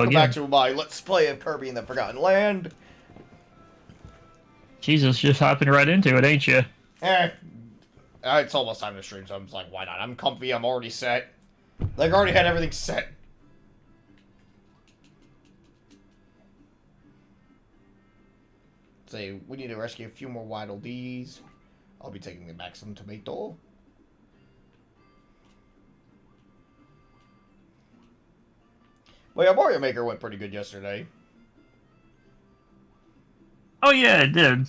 welcome back again. to my Let's Play of Kirby in the Forgotten Land. Jesus, just hopping right into it, ain't you? Eh, it's almost time to stream, so I'm just like, why not? I'm comfy, I'm already set. Like, I already had everything set. Say, we need to rescue a few more Waddle Dees. I'll be taking the maximum tomato. Well, yeah, Mario Maker went pretty good yesterday. Oh yeah, it did.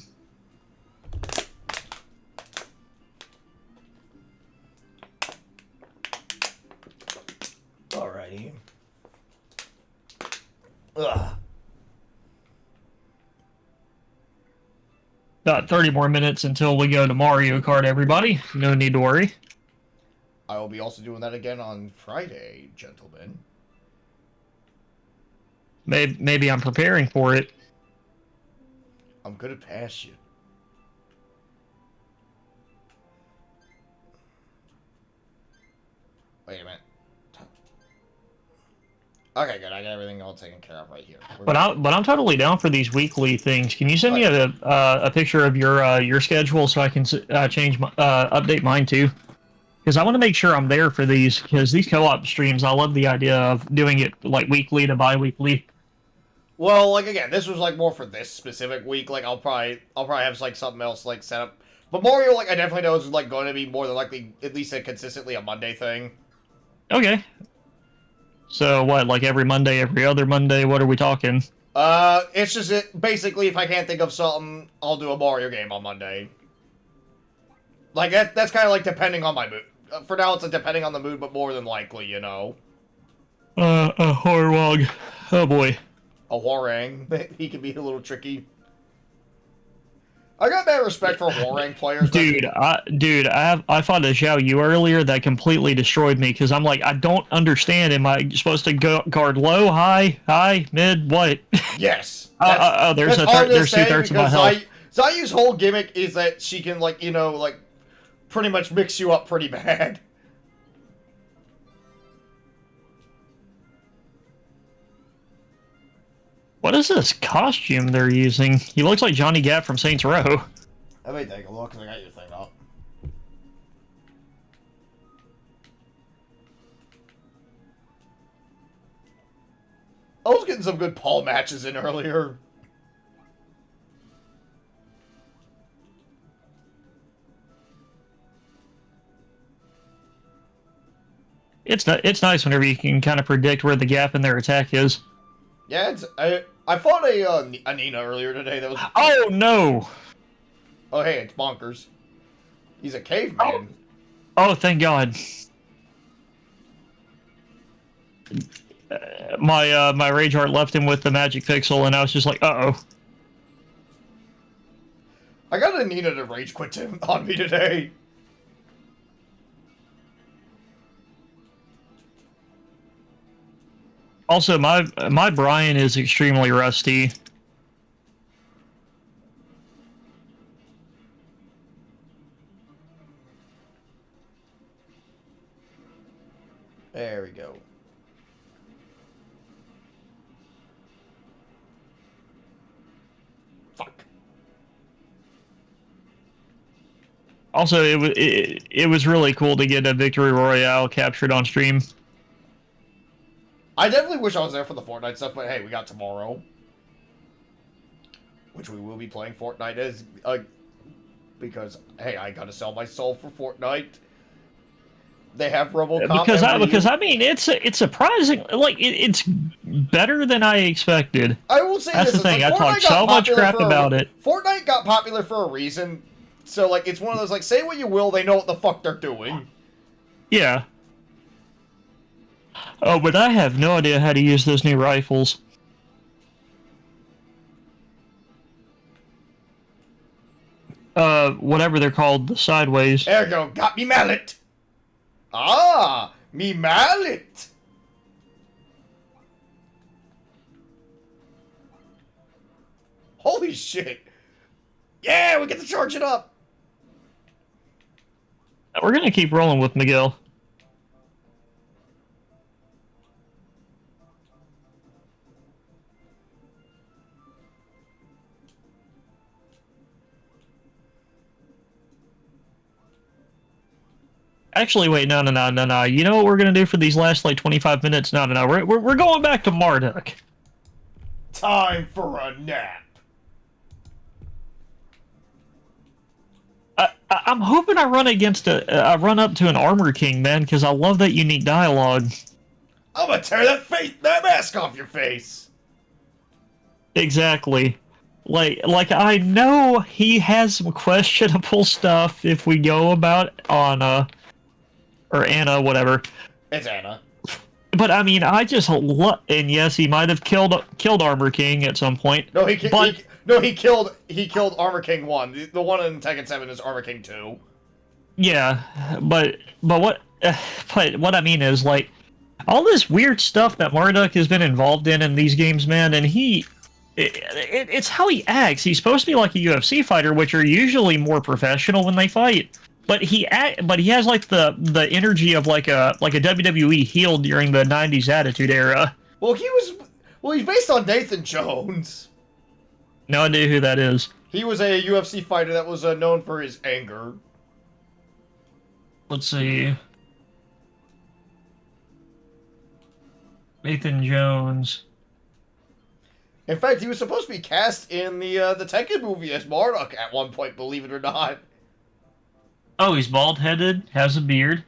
Alrighty. Ugh. About 30 more minutes until we go to Mario Kart, everybody. No need to worry. I will be also doing that again on Friday, gentlemen. Maybe I'm preparing for it. I'm gonna pass you. Wait a minute. Okay, good. I got everything all taken care of right here. But I'm totally down for these weekly things. Can you send me a picture of your schedule so I can change my update mine too? Because I want to make sure I'm there for these. Because these co-op streams, I love the idea of doing it like weekly to bi-weekly. Well, like again, this was like more for this specific week. Like I'll probably have like something else like set up. But Mario, like I definitely know is like going to be more than likely at least consistently a Monday thing. Okay. So what, like every Monday, every other Monday? What are we talking? It's just basically if I can't think of something, I'll do a Mario game on Monday. Like that's kind of like depending on my mood. For now, it's like depending on the mood, but more than likely, you know. A Horwog. Oh boy. A Warang. He can be a little tricky. I got bad respect for Warang players. Dude, I fought a Xiao Yu earlier that completely destroyed me because I'm like, I don't understand. Am I supposed to go guard low, high, mid, what? Yes. There's two thirds of my health. Zayu's whole gimmick is that she can, like, you know, like, pretty much mix you up pretty bad. What is this costume they're using? He looks like Johnny Gat from Saints Row. Let me take a look, because I got your thing up. I was getting some good Paul matches in earlier. It's nice whenever you can kind of predict where the gap in their attack is. Yeah, I fought a Nina earlier today that was... Oh, no! Oh, hey, it's Bonkers. He's a caveman. Oh, thank God. My Rage Heart left him with the Magic Pixel, and I was just like, uh-oh. I got a Nina to rage quit on me today. Also, my Brian is extremely rusty. There we go. Fuck. Also, it was really cool to get a Victory Royale captured on stream. I definitely wish I was there for the Fortnite stuff, but hey, we got tomorrow. Which we will be playing Fortnite as, because, hey, I gotta sell my soul for Fortnite. They have RoboCop because I mean, it's surprising, like, it's better than I expected. I will say that's this, the thing, like, I talked so much crap about it. Fortnite got popular for a reason, so, like, it's one of those, like, say what you will, they know what the fuck they're doing. Yeah. Oh, but I have no idea how to use those new rifles. Whatever they're called, the sideways. There you go, got me mallet! Ah, me mallet! Holy shit! Yeah, we get to charge it up! We're gonna keep rolling with Miguel. Actually, wait, no. You know what we're gonna do for these last like 25 minutes? No. We're going back to Marduk. Time for a nap. I'm hoping I run against I run up to an Armor King, man, because I love that unique dialogue. I'm gonna tear that mask off your face. Exactly. Like I know he has some questionable stuff if we go about Anna or Anna, whatever. It's Anna. But I mean, I just love, and yes, he might have killed Armor King at some point. No, he killed Armor King 1. The one in Tekken 7 is Armor King 2. Yeah, but what I mean is like all this weird stuff that Marduk has been involved in these games, man, and it's how he acts. He's supposed to be like a UFC fighter, which are usually more professional when they fight. But he has like the energy of like a WWE heel during the '90s Attitude Era. Well, he's based on Nathan Jones. No idea who that is. He was a UFC fighter that was known for his anger. Let's see. Nathan Jones. In fact, he was supposed to be cast in the Tekken movie as Marduk at one point, believe it or not. Oh, he's bald-headed, has a beard.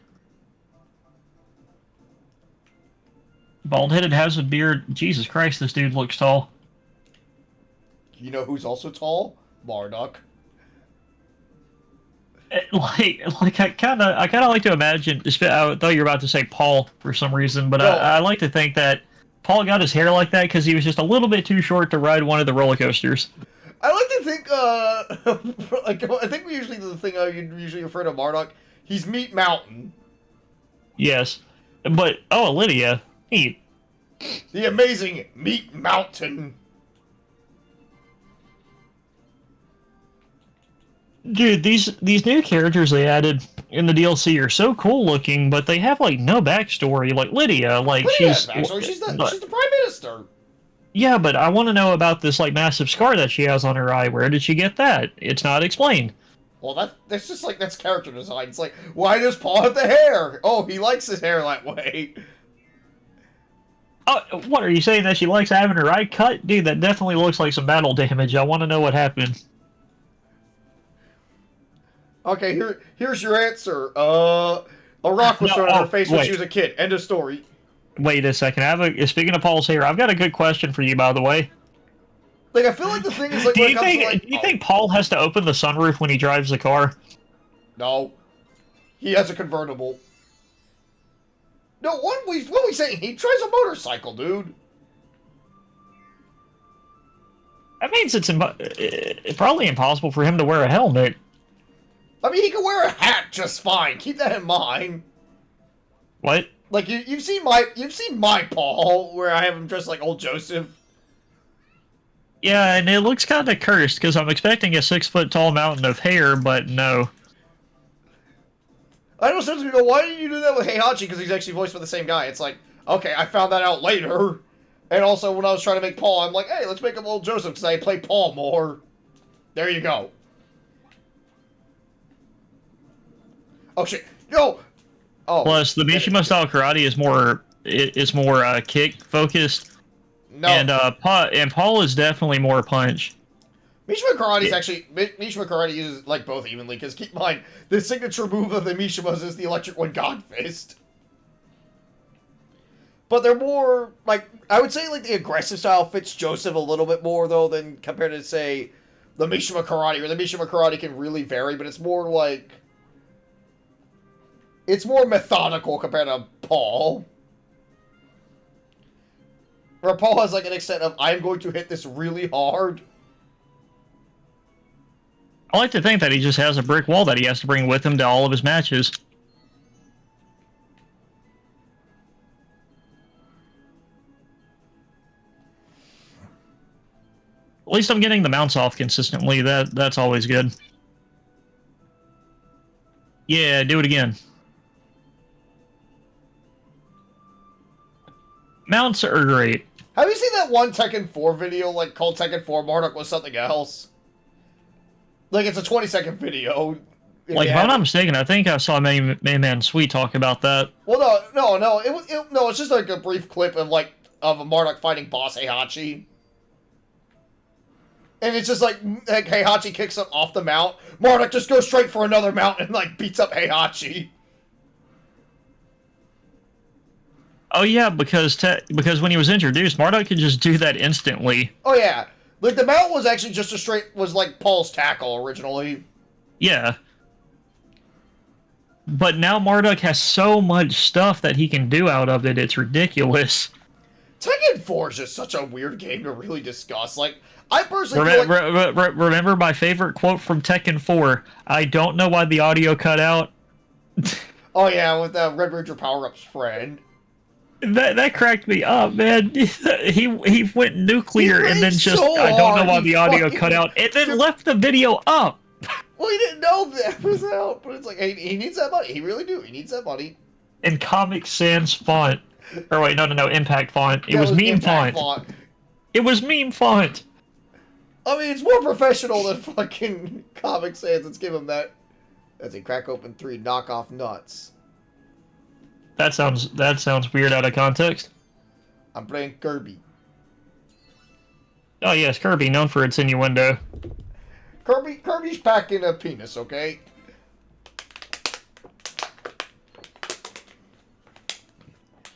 Bald-headed, has a beard. Jesus Christ, this dude looks tall. You know who's also tall? Marduk. Like I kind of like to imagine. I thought you were about to say Paul for some reason, but no. I like to think that Paul got his hair like that because he was just a little bit too short to ride one of the roller coasters. I like to think, I think we usually the thing you usually refer to Marduk. He's Meat Mountain. Yes, but Lydia, the amazing Meat Mountain. Dude, these new characters they added in the DLC are so cool looking, but they have like no backstory. Like Lydia, she's the Prime Minister. Yeah, but I want to know about this like massive scar that she has on her eye. Where did she get that? It's not explained. Well, that's just like that's character design. It's like, why does Paul have the hair? Oh, he likes his hair that way. Oh, what are you saying that she likes having her eye cut? Dude, that definitely looks like some battle damage. I want to know what happened. Okay, here's your answer. A rock was thrown in her face when she was a kid. End of story. Wait a second. Speaking of Paul's hair, I've got a good question for you, by the way. Like, I feel like the thing is like. Do you think Paul has to open the sunroof when he drives the car? No, he has a convertible. No, what we saying? He drives a motorcycle, dude. That means it's probably impossible for him to wear a helmet. I mean, he can wear a hat just fine. Keep that in mind. What? Like you've seen my Paul, where I have him dressed like old Joseph. Yeah, and it looks kind of cursed because I'm expecting a 6-foot-tall mountain of hair, but no. I know some people go, why did you do that with Heihachi? Because he's actually voiced by the same guy. It's like, okay, I found that out later. And also, when I was trying to make Paul, I'm like, hey, let's make him old Joseph because I play Paul more. There you go. Oh shit! No. Oh. Plus, the Mishima style karate is more kick focused. No. And Paul is definitely more punch. Mishima karate uses like both evenly because keep in mind the signature move of the Mishimas is the electric one God Fist. But they're more like I would say like the aggressive style fits Joseph a little bit more though than compared to say the Mishima karate, where the Mishima karate can really vary, but it's more like. It's more methodical compared to Paul. Where Paul has like an extent of, I'm going to hit this really hard. I like to think that he just has a brick wall that he has to bring with him to all of his matches. At least I'm getting the mounts off consistently. That's always good. Yeah, do it again. Mounts are great. Have you seen that one Tekken 4 video, like, called Tekken 4 Marduk was something else? Like, it's a 20-second video. Like, if I'm not mistaken, I think I saw Man Sweet talk about that. Well, no. It's just like a brief clip of a Marduk fighting Boss Heihachi. And it's just like Heihachi kicks him off the mount. Marduk just goes straight for another mount and like beats up Heihachi. Oh yeah, because when he was introduced, Marduk could just do that instantly. Oh yeah, like the mount was actually just was like Paul's tackle originally. Yeah. But now Marduk has so much stuff that he can do out of it, it's ridiculous. Tekken 4 is just such a weird game to really discuss. Like, I personally remember my favorite quote from Tekken 4. I don't know why the audio cut out. Oh yeah, with Red Ranger Power-Up's friend. That cracked me up, man. He went nuclear and then just, I don't know why the audio cut out, and then left the video up. Well, he didn't know that was out, but it's like, hey, he needs that money. He really do. He needs that money. In Comic Sans font. Or wait, no, Impact font. It was meme font. It was meme font. I mean, it's more professional than fucking Comic Sans. Let's give him that. As a crack open 3 knockoff nuts. That sounds weird out of context. I'm playing Kirby. Oh yes, Kirby, known for its innuendo. Kirby's packing a penis, okay?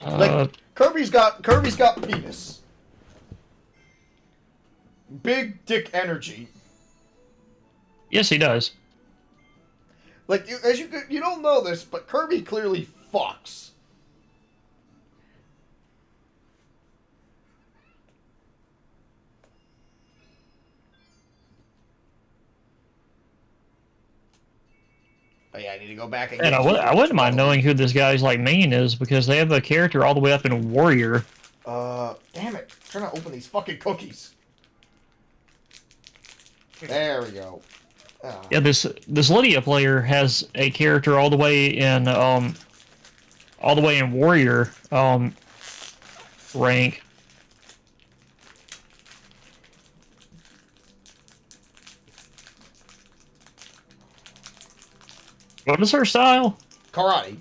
Like Kirby's got penis. Big dick energy. Yes, he does. Like you don't know this, but Kirby clearly fucks. Oh yeah, I need to go back and. And I wouldn't mind knowing who this guy's like main is because they have a character all the way up in Warrior. Damn it! I'm trying to open these fucking cookies. There we go. Yeah, this Lydia player has a character all the way in Warrior rank. What is her style? Karate.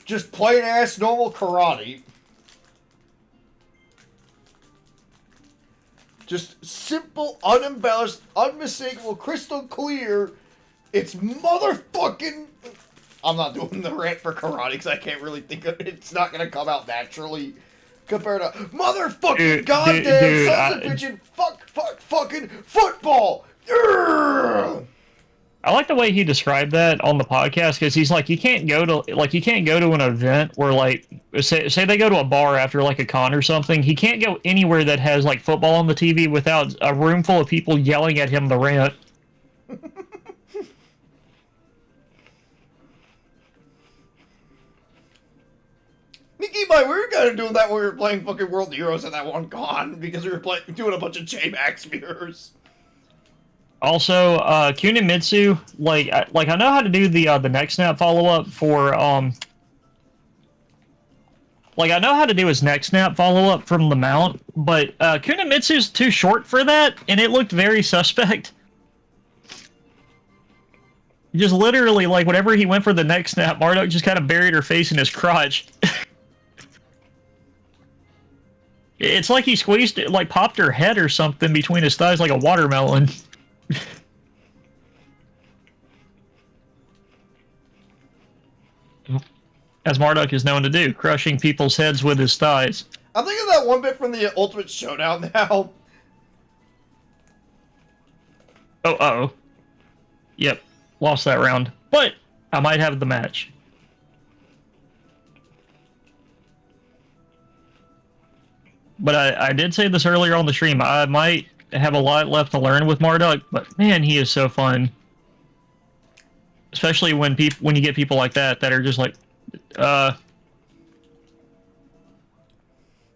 Just plain ass normal karate. Just simple, unembellished, unmistakable, crystal clear. It's motherfucking. I'm not doing the rant for karate because I can't really think of it. It's not gonna come out naturally compared to motherfucking goddamn sons of bitchin' fucking football. Urgh! I like the way he described that on the podcast because he's like, you can't go to an event where like say they go to a bar after like a con or something. He can't go anywhere that has like football on the TV without a room full of people yelling at him the rant. Mickey, we were kind of doing that when we were playing fucking World Heroes at that one con because we were doing a bunch of J-Max mirrors. Also, Kunimitsu, I know how to do the neck snap follow up for I know how to do his neck snap follow up from the mount, but Kunimitsu's too short for that, and it looked very suspect. Just literally, like whenever he went for the neck snap, Marduk just kind of buried her face in his crotch. It's like he squeezed it, like popped her head or something between his thighs like a watermelon. As Marduk is known to do, crushing people's heads with his thighs. I'm thinking of that one bit from the Ultimate Showdown now. Oh. Yep, lost that round. But I might have the match. But I did say this earlier on the stream. I might have a lot left to learn with Marduk, but man, he is so fun. Especially when you get people like that are just like,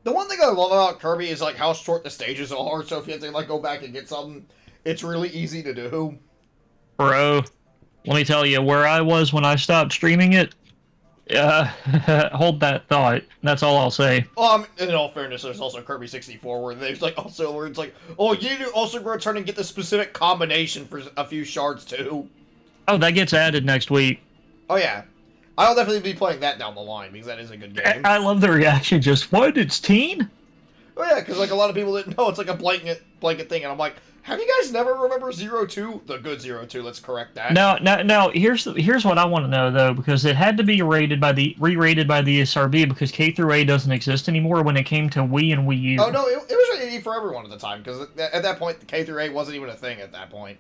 The one thing I love about Kirby is like how short the stages are. So if you have to like go back and get something, it's really easy to do. Bro, let me tell you where I was when I stopped streaming it. Hold that thought. That's all I'll say. In all fairness, there's also Kirby 64 where there's like also where it's like, oh, you need to also return and get the specific combination for a few shards too. Oh, that gets added next week. Oh yeah, I'll definitely be playing that down the line because that is a good game. I love the reaction. Just what? It's teen? Oh yeah, because like a lot of people didn't know it's like a blanket thing, and I'm like, have you guys never remember 02? The good 02. Let's correct that. No. Here's what I want to know though, because it had to be re-rated by the ESRB because K through A doesn't exist anymore when it came to Wii and Wii U. Oh no, it was rated for everyone at the time because at that point the K through A wasn't even a thing at that point.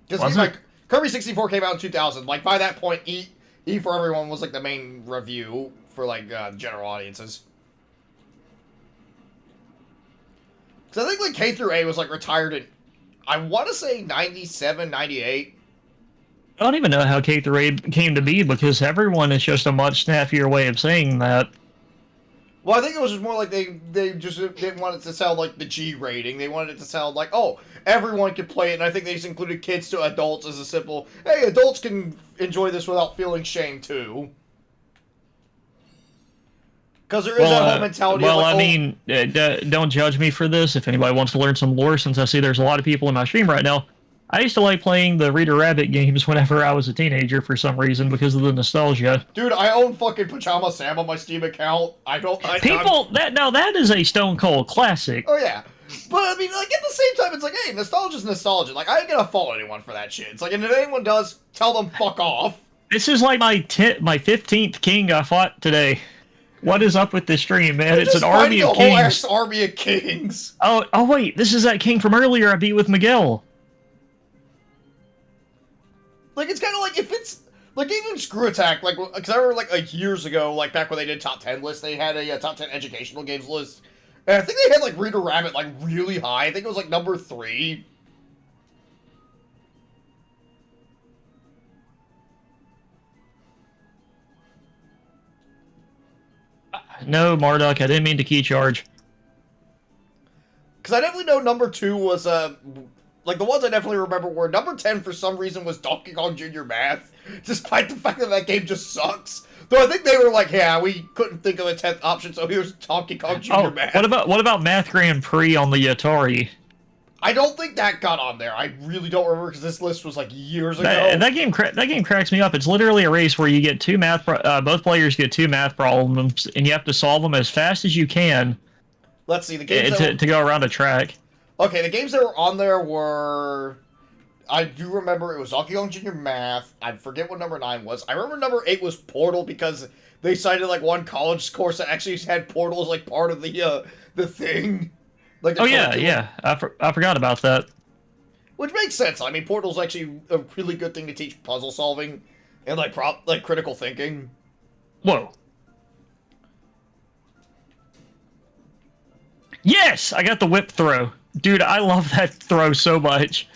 Because like Kirby 64 came out in 2000. Like by that point, E for everyone was like the main review for like general audiences. So I think like K through A was like retired in, I want to say 97, 98. I don't even know how K through A came to be because everyone is just a much snappier way of saying that. Well, I think it was just more like they just didn't want it to sound like the G rating. They wanted it to sound like, oh, everyone could play it, and I think they just included kids to adults as a simple, hey, adults can enjoy this without feeling shame too. Because there is that whole mentality well, of like, I mean, don't judge me for this. If anybody wants to learn some lore, since I see there's a lot of people in my stream right now, I used to like playing the Reader Rabbit games whenever I was a teenager for some reason because of the nostalgia. Dude, I own fucking Pajama Sam on my Steam account. That is a Stone Cold classic. Oh yeah. But I mean, like, at the same time, it's like, hey, nostalgia's nostalgia. Like, I ain't gonna fault anyone for that shit. It's like, and if anyone does, tell them fuck off. This is like my 15th king I fought today. What is up with this stream, man? It's an army of kings. A whole ass army of kings. Oh wait, this is that king from earlier I beat with Miguel. Like, it's kind of like, if it's, like, even Screw Attack, like, because I remember, like years ago, like, back when they did top 10 lists, they had a top 10 educational games list. And I think they had, like, Reader Rabbit, like, really high. I think it was, like, number 3. No, Marduk, I didn't mean to key charge. Because I definitely know number 2 was, like, the ones I definitely remember were number 10 for some reason was Donkey Kong Jr. Math, despite the fact that that game just sucks. Though I think they were like, yeah, we couldn't think of a 10th option, so here's Donkey Kong Jr. Math. What about Math Grand Prix on the Atari? I don't think that got on there. I really don't remember because this list was like years ago. That game cracks me up. It's literally a race where you get both players get 2 math problems, and you have to solve them as fast as you can. Let's see the games to go around a track. Okay, the games that were on there were, I do remember it was Donkey Kong Jr. Math. I forget what number 9 was. I remember number 8 was Portal because they cited like one college course that actually had Portal as like part of the thing. Like yeah. I forgot about that. Which makes sense. I mean, Portal's actually a really good thing to teach puzzle solving and like critical thinking. Whoa. Yes, I got the whip throw. Dude, I love that throw so much.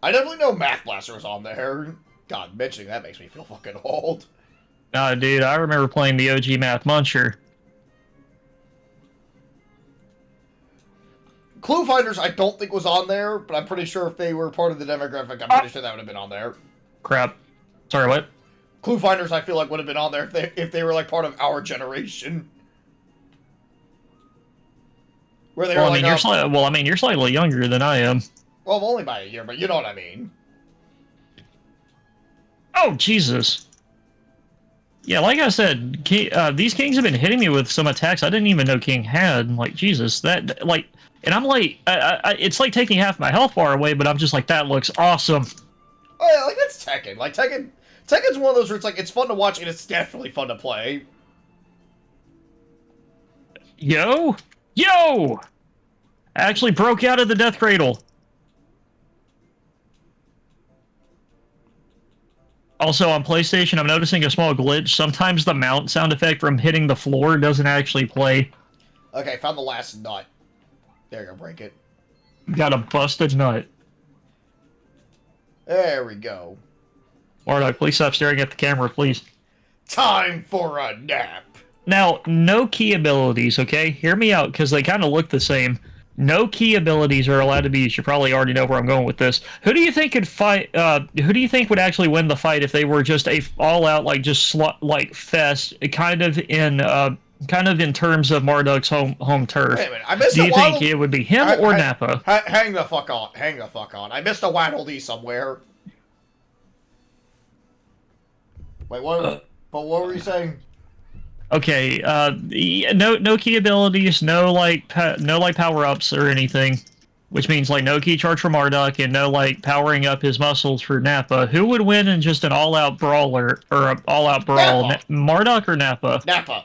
I definitely know Math Blaster was on there. God, mentioning that makes me feel fucking old. Nah, dude, I remember playing the OG Math Muncher. Clue Finders, I don't think was on there, but I'm pretty sure if they were part of the demographic, I'm pretty sure that would have been on there. Crap. Sorry, what? Clue Finders, I feel like would have been on there if they were like part of our generation. Where they were like, you're slightly younger than I am. Well, only by a year, but you know what I mean. Oh, Jesus. Yeah, like I said, these kings have been hitting me with some attacks I didn't even know King had. Like, Jesus, that, like... And I'm like, it's like taking half my health bar away, but I'm just like, that looks awesome. Oh yeah, like that's Tekken. Like Tekken's one of those where it's like, it's fun to watch and it's definitely fun to play. Yo! I actually broke out of the death cradle. Also, on PlayStation, I'm noticing a small glitch. Sometimes the mount sound effect from hitting the floor doesn't actually play. Okay, found the last nut. There you go, break it. Got a busted nut. There we go. Marduk, please stop staring at the camera, please. Time for a nap. Now, no key abilities, okay? Hear me out, because they kind of look the same. No key abilities are allowed to be used. You probably already know where I'm going with this. Who do you think could fight? Who do you think would actually win the fight if they were just a all-out like just like fest, kind of in terms of Marduk's home turf? Wait a minute, I missed Do you think it would be him or Nappa? Hang the fuck on. Hang the fuck on. I missed a Waddle Dee somewhere. Wait, what? But what were you saying? Okay, no key abilities, no like power ups or anything, which means like no key charge for Marduk and no like powering up his muscles for Nappa. Who would win in just an all-out brawler or an all-out brawl, Marduk or Nappa? Nappa.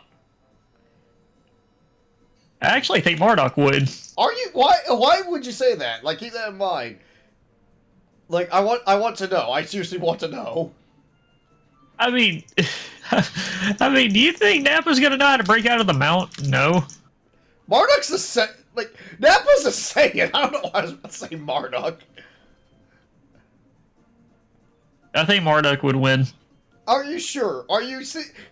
I actually think Marduk would. Are you? Why would you say that? Like, keep that in mind. Like, I want to know. I seriously want to know. I mean, do you think Nappa's gonna know how to break out of the mount? No. Marduk's Nappa's a Saiyan. I don't know why I was about to say Marduk. I think Marduk would win. Are you sure?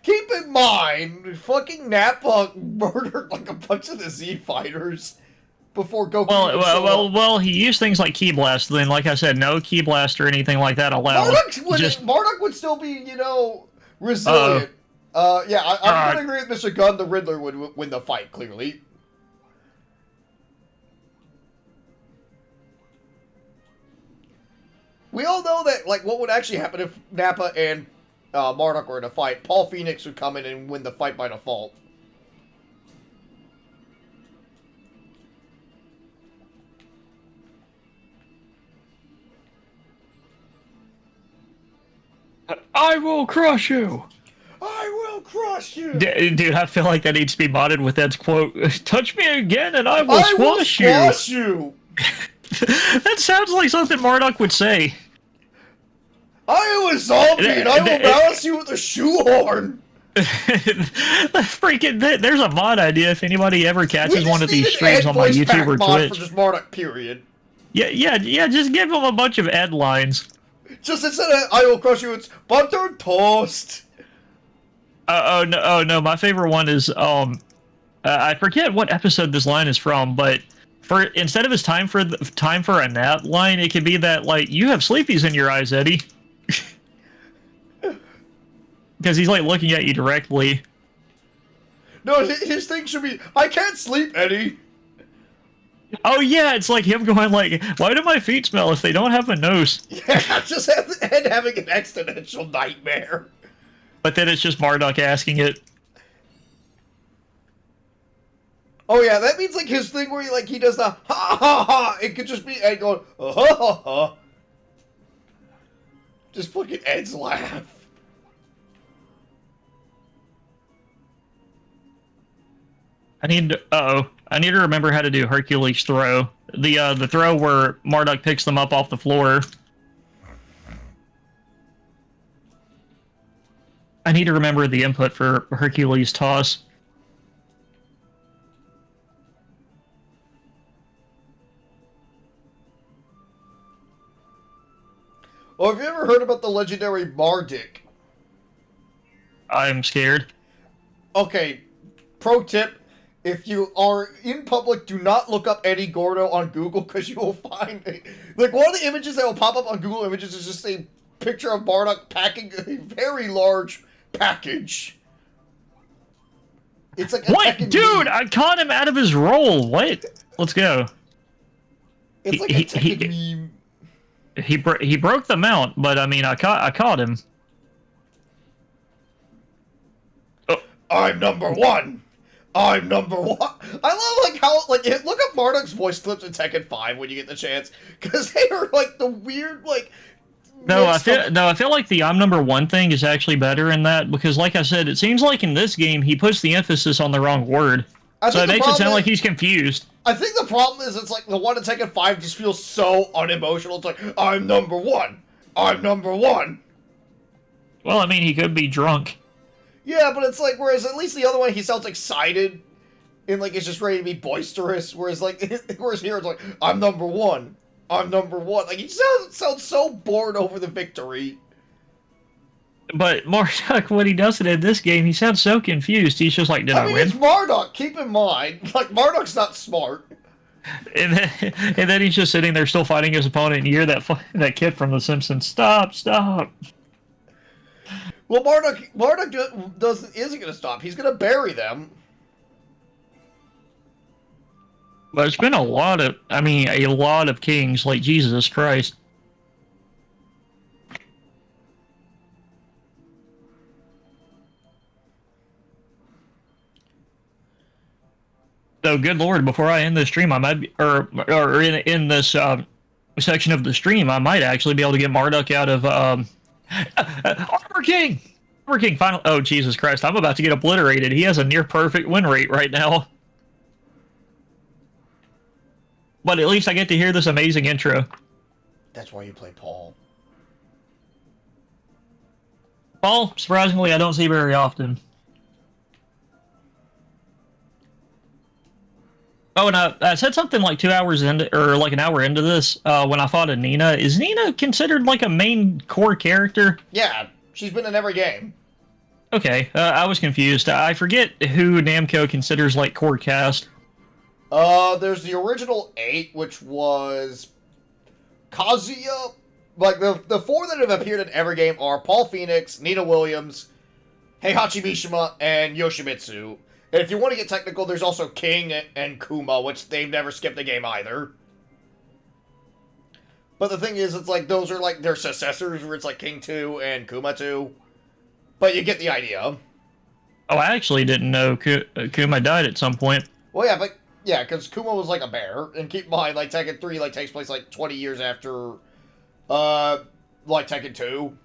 Keep in mind, fucking Nappa murdered like a bunch of the Z fighters before Goku. Well, he used things like Ki Blast. Then, like I said, no Ki Blast or anything like that allowed. Marduk would still be, resilient. Yeah, I'm gonna agree with Mr. Gunn. The Riddler would win the fight, clearly. We all know that, like, what would actually happen if Nappa and Marduk were in a fight. Paul Phoenix would come in and win the fight by default. I will crush you. I will crush you. Dude, I feel like that needs to be modded with Ed's quote. Touch me again and I will squash you. I will squash you. That sounds like something Marduk would say. I am a zombie and I will balance you with a shoehorn. Freaking, there's a mod idea if anybody ever catches one of these streams on my YouTube or Twitch. For just Marduk, period. Yeah, just give him a bunch of Ed lines. Just instead of I will crush you, it's buttered toast. Oh no, my favorite one is I forget what episode this line is from, but instead of his time for a nap line, it could be that like you have sleepies in your eyes, Eddie. Because he's like looking at you directly. No, his thing should be I can't sleep, Eddie. Oh yeah, it's like him going like, why do my feet smell if they don't have a nose? Yeah, just having an existential nightmare. But then it's just Marduk asking it. Oh yeah, that means like his thing where he does the ha ha ha. It could just be Ed going ha ha ha. Just fucking Ed's laugh. I need to remember how to do Hercules throw. The throw where Marduk picks them up off the floor. I need to remember the input for Hercules toss. Well, have you ever heard about the legendary Marduk? I'm scared. Okay, pro tip. If you are in public, do not look up Eddie Gordo on Google because you will find like one of the images that will pop up on Google Images is just a picture of Marduk packing a very large package. It's like what, dude? I caught him out of his roll. What? Let's go. It's like a Tekken meme. He broke the mount, but I mean, I caught him. Oh. I'm number one. I'm number one. I love like how look up Marduk's voice clips in Tekken 5 when you get the chance, because they are like the weird like. I feel like the I'm number one thing is actually better in that because, like I said, it seems like in this game he puts the emphasis on the wrong word, so it makes it sound like he's confused. I think the problem is it's like the one in Tekken 5 just feels so unemotional. It's like I'm number one. I'm number one. Well, I mean, he could be drunk. Yeah, but it's like, whereas at least the other one, he sounds excited, and like, it's just ready to be boisterous, whereas here it's like, I'm number one. I'm number one. Like, he sounds so bored over the victory. But Marduk, when he does it in this game, he sounds so confused. He's just like, did I win? It's Marduk, keep in mind. Like, Marduk's not smart. and then he's just sitting there still fighting his opponent, and you hear that kid from The Simpsons, stop, stop. Well, Marduk isn't going to stop. He's going to bury them. But it's been a lot of kings, like Jesus Christ. So, good Lord, before I end this stream, I might be, or in this section of the stream, I might actually be able to get Marduk out of Armor King. Armor King final. Oh Jesus Christ! I'm about to get obliterated. He has a near perfect win rate right now. But at least I get to hear this amazing intro. That's why you play Paul. Paul, surprisingly, I don't see very often. Oh, and I said something like 2 hours into, or like an hour into this, when I fought a Nina. Is Nina considered like a main core character? Yeah, she's been in every game. Okay, I was confused. I forget who Namco considers like core cast. There's the original 8, which was Kazuya. Like, the 4 that have appeared in every game are Paul Phoenix, Nina Williams, Heihachi Mishima, and Yoshimitsu. And if you want to get technical, there's also King and Kuma, which they've never skipped a game either. But the thing is, it's like, those are like their successors, where it's like King 2 and Kuma 2. But you get the idea. Oh, I actually didn't know Kuma died at some point. Well, yeah, but, yeah, because Kuma was like a bear. And keep in mind, like, Tekken 3, like, takes place, like, 20 years after, like, Tekken 2.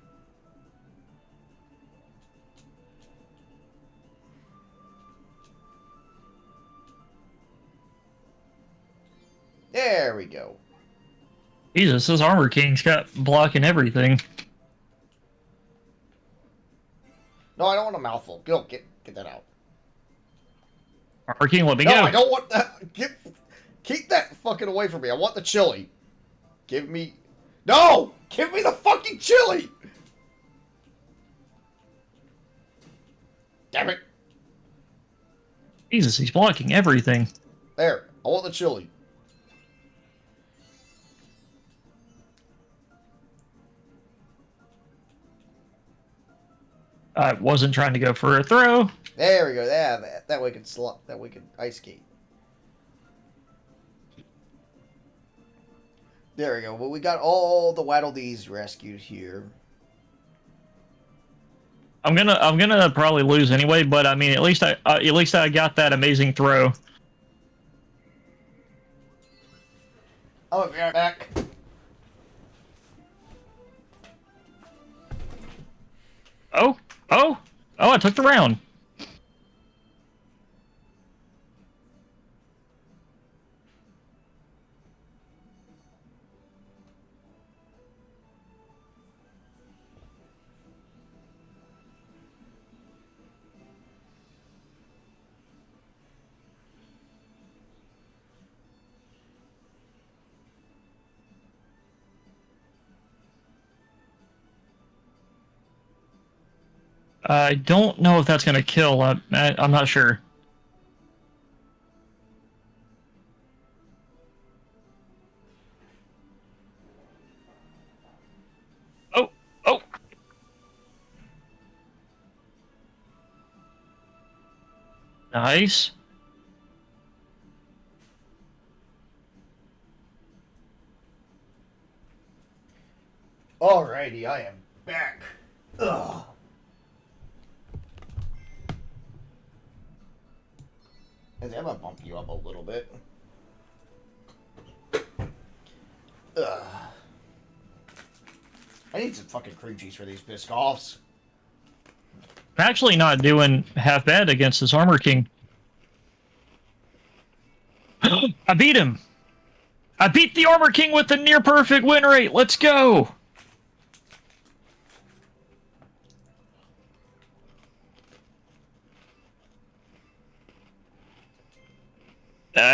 There we go. Jesus, this Armor King's got blocking everything. No, I don't want a mouthful. Go, get that out. Armor King, let me go. No, I don't want that. Keep that fucking away from me. I want the chili. Give me... No! Give me the fucking chili! Damn it. Jesus, he's blocking everything. There. I want the chili. I wasn't trying to go for a throw. There we go. Yeah, that way we can slot. That way we can ice skate. There we go. Well, we got all the Waddle Dees rescued here. I'm gonna probably lose anyway, but I mean, at least I got that amazing throw. I'll be right back. Oh, I took the round. I don't know if that's going to kill. I'm not sure. Oh. Nice. Alrighty, I am back. Ugh. I'm gonna bump you up a little bit. Ugh. I need some fucking cream cheese for these Biscoffs. I'm actually not doing half bad against this Armor King. I beat him. I beat the Armor King with the near perfect win rate. Let's go.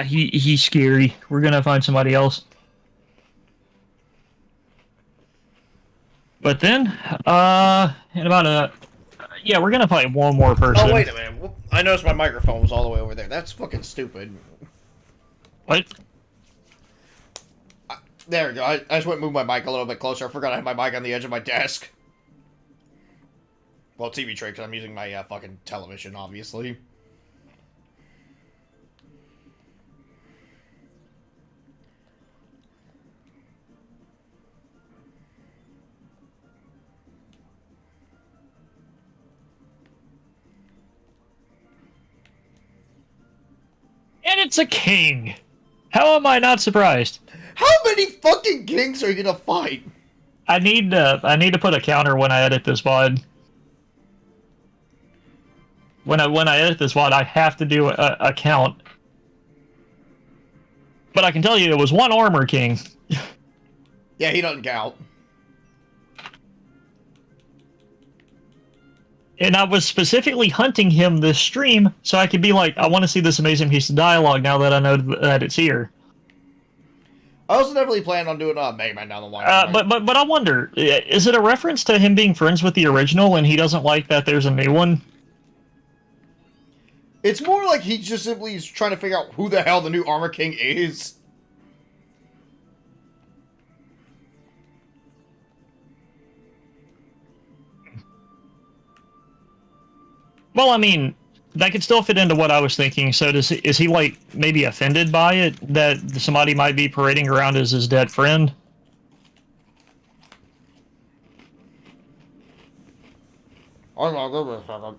He's scary. We're gonna find somebody else. But then, in about yeah, we're gonna find one more person. Oh, wait a minute. I noticed my microphone was all the way over there. That's fucking stupid. What? There we go. I just went and moved my mic a little bit closer. I forgot I had my mic on the edge of my desk. Well, TV tray, because I'm using my fucking television, obviously. And it's a king. How am I not surprised? How many fucking kings are you gonna fight? I need to put a counter when I edit this VOD. When I edit this VOD, I have to do a count. But I can tell you, it was one armor king. Yeah, he doesn't count. And I was specifically hunting him this stream so I could be like, I want to see this amazing piece of dialogue now that I know that it's here. I also definitely plan on doing Mega Man down the line. But I wonder, is it a reference to him being friends with the original and he doesn't like that there's a new one? It's more like he just simply is trying to figure out who the hell the new Armor King is. Well, I mean, that could still fit into what I was thinking. So is he like maybe offended by it that somebody might be parading around as his dead friend? I'm not good with that.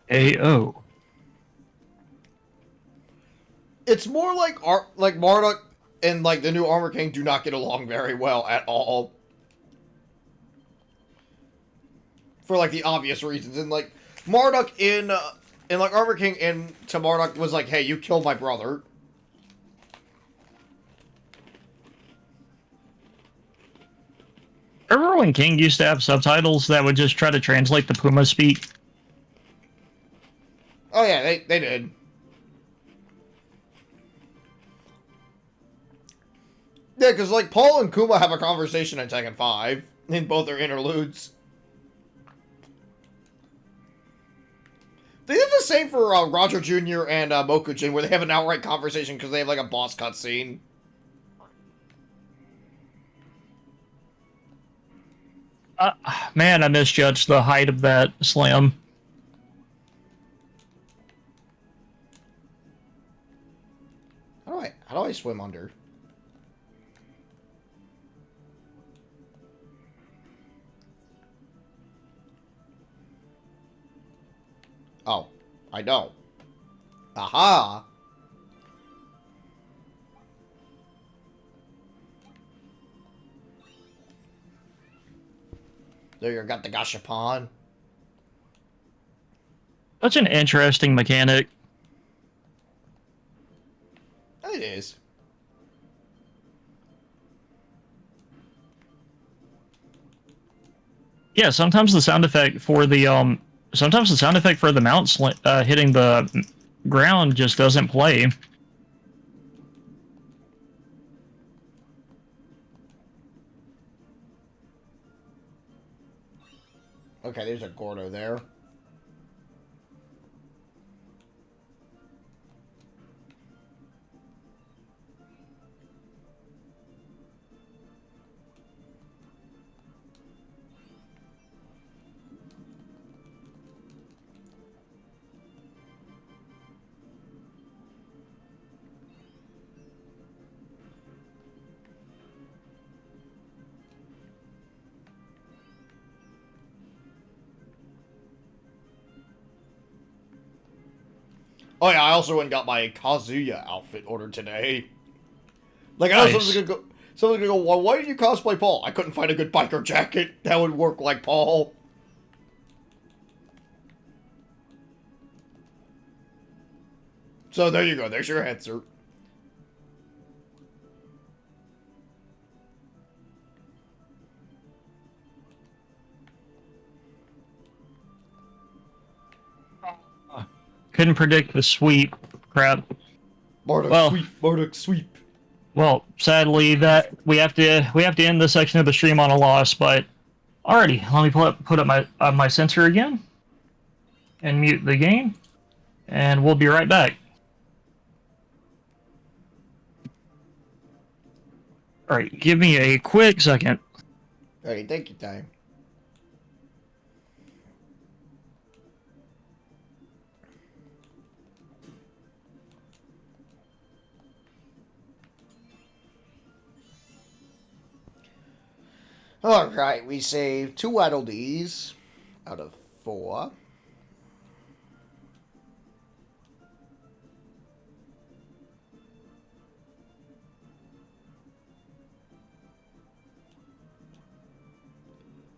A.O. It's more like Marduk and like the new Armor King do not get along very well at all. For like the obvious reasons. And like Marduk in like Armor King and to Marduk was like, hey, you killed my brother. Remember when King used to have subtitles that would just try to translate the Puma speak? Oh yeah, they did. Yeah, because like Paul and Kuma have a conversation in Tekken 5 in both their interludes. They did the same for Roger Jr. and Mokujin, where they have an outright conversation because they have like a boss cutscene. Man, I misjudged the height of that slam. How do I swim under? Oh, I don't. Aha! There you got the gashapon. Such an interesting mechanic. It is. Yeah, sometimes the sound effect for the mount hitting the ground just doesn't play. Okay, there's a Gordo there. Oh yeah, I also went and got my Kazuya outfit ordered today. Like, I know someone's gonna go, well, why did you cosplay Paul? I couldn't find a good biker jacket that would work like Paul. So there you go, there's your answer. Couldn't predict the sweep. Crap. Marduk sweep. Well, sadly, that we have to end this section of the stream on a loss. But alrighty, let me put up my sensor again and mute the game. and we'll be right back. All right, give me a quick second. Alright, take your time. Alright, we saved 2 Waddle Dees out of 4.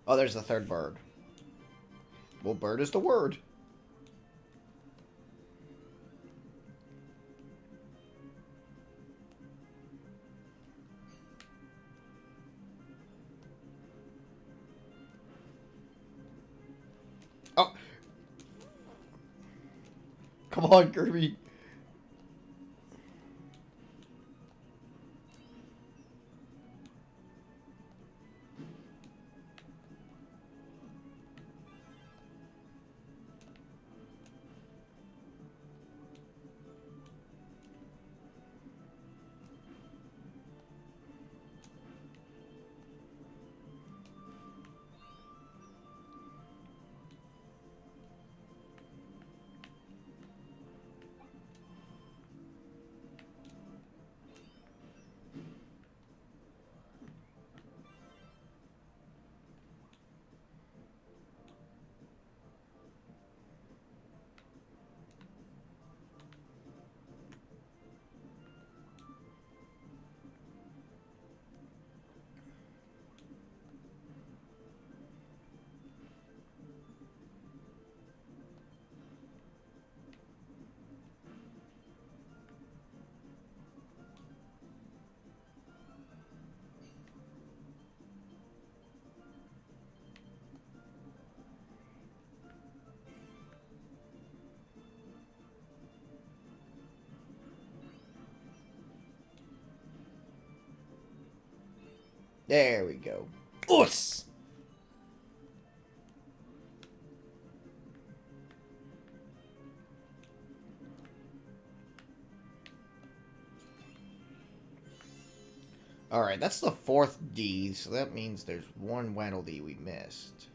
Oh, there's the third bird. Well, bird is the word. Oh. Come on, Kirby. There we go. Us! Alright, that's the 4th D, so that means there's 1 Waddle Dee we missed.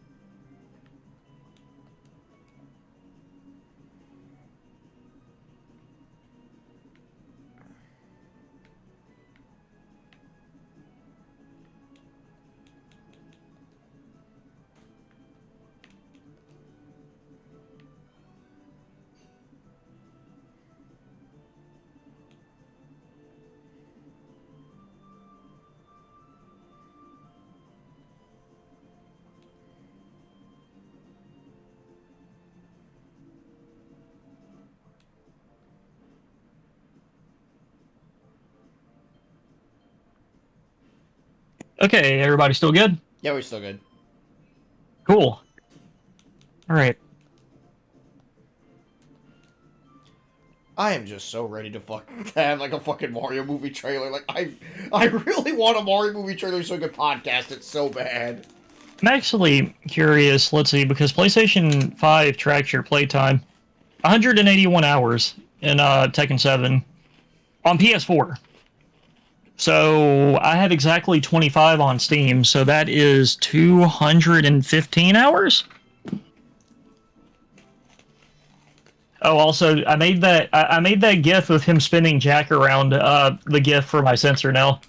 Okay, everybody still good? Yeah, we're still good. Cool. All right. I am just so ready to fucking have like a fucking Mario movie trailer. Like I really want a Mario movie trailer so I can podcast it so bad. I'm actually curious, let's see, because PlayStation 5 tracks your playtime. 181 hours in Tekken 7 on PS4. So I have exactly 25 on Steam, so that is 215 hours. Oh, also, I made that GIF of him spinning Jack around the GIF for my sensor now.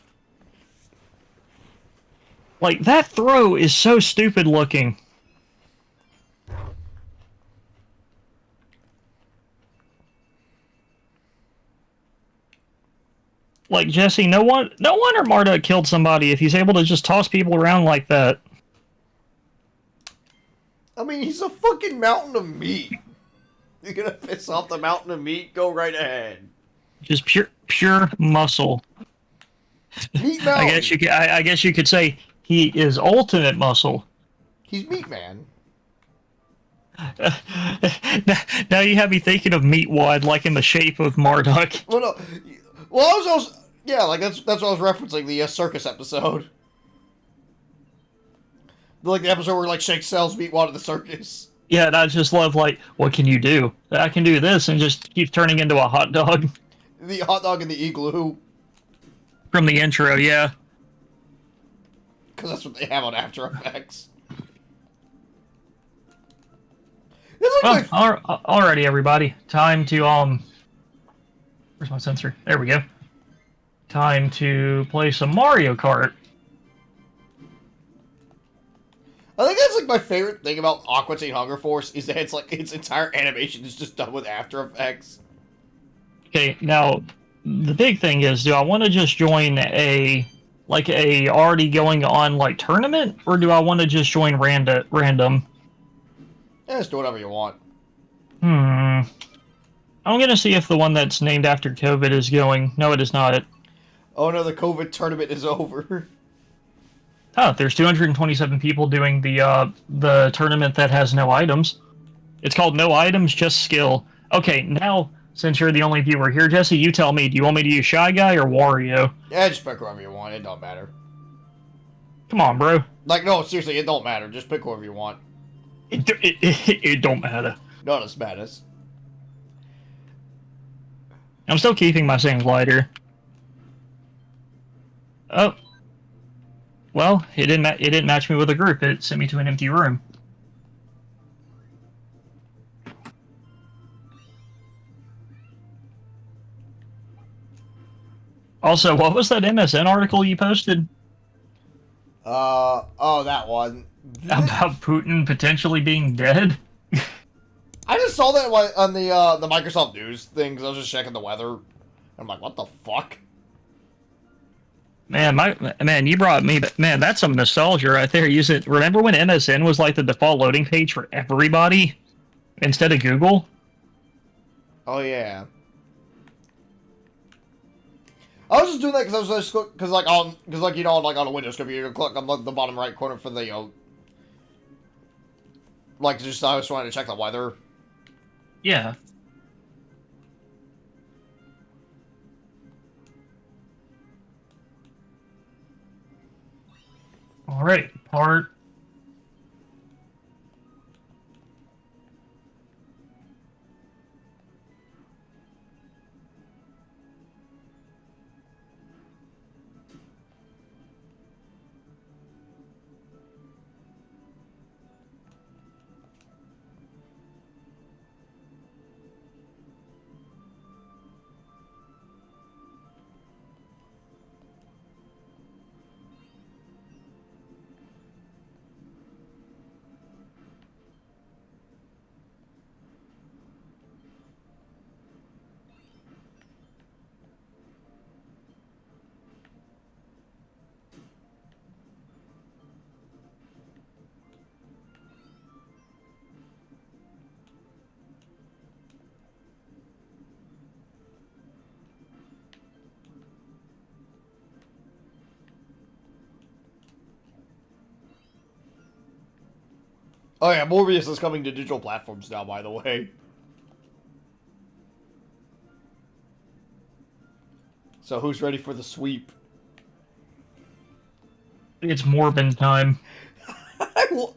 Like, that throw is so stupid looking. Like, Jesse, no wonder Marta killed somebody if he's able to just toss people around like that. I mean, he's a fucking mountain of meat. You're gonna piss off the mountain of meat? Go right ahead. Just pure muscle. Meat mountain. I guess you could say he is ultimate muscle. He's Meat Man. Now you have me thinking of Meatwad, like in the shape of Marduk. Well, no. Well, I was yeah, like that's what I was referencing, the circus episode. Like the episode where like Shake sells Meatwad at the circus. Yeah, and I just love, like, what can you do? I can do this, and just keep turning into a hot dog The hot dog in the igloo, from the intro, yeah. because that's what they have on After Effects. It's Well, like my alrighty, everybody. Time to, where's my sensor? There we go. Time to play some Mario Kart. I think that's like my favorite thing about Aqua Teen Hunger Force is that it's like its entire animation is just done with After Effects. Okay, now, the big thing is, do I want to just join like, a already going on, like, tournament? Or do I want to just join random? Yeah, just do whatever you want. Hmm. I'm gonna see if the one that's named after COVID is going. No, it is not. Oh no, the COVID tournament is over. Oh, there's 227 people doing the tournament that has no items. It's called No Items, Just Skill. Okay, now, since you're the only viewer here, Jesse, you tell me, do you want me to use Shy Guy or Wario? Yeah, just pick whoever you want. It don't matter. Come on, bro. Like, no, seriously, it don't matter. Just pick whoever you want. It don't matter. None of this matters. I'm still keeping my same glider. Oh. Well, it didn't match me with a group. It sent me to an empty room. Also, what was that MSN article you posted? Oh, that one. About Putin potentially being dead? I just saw that on the Microsoft News thing because I was just checking the weather. I'm like, what the fuck? Man, you brought me. Man, that's some nostalgia right there. Remember when MSN was like the default loading page for everybody instead of Google? Oh yeah. I was just doing that because I was just because like you know like on a Windows computer, you click on the bottom right corner for the like just I was trying to check the weather. Yeah. All right, part. Oh yeah, Morbius is coming to digital platforms now, by the way. So who's ready for the sweep? It's Morbin time.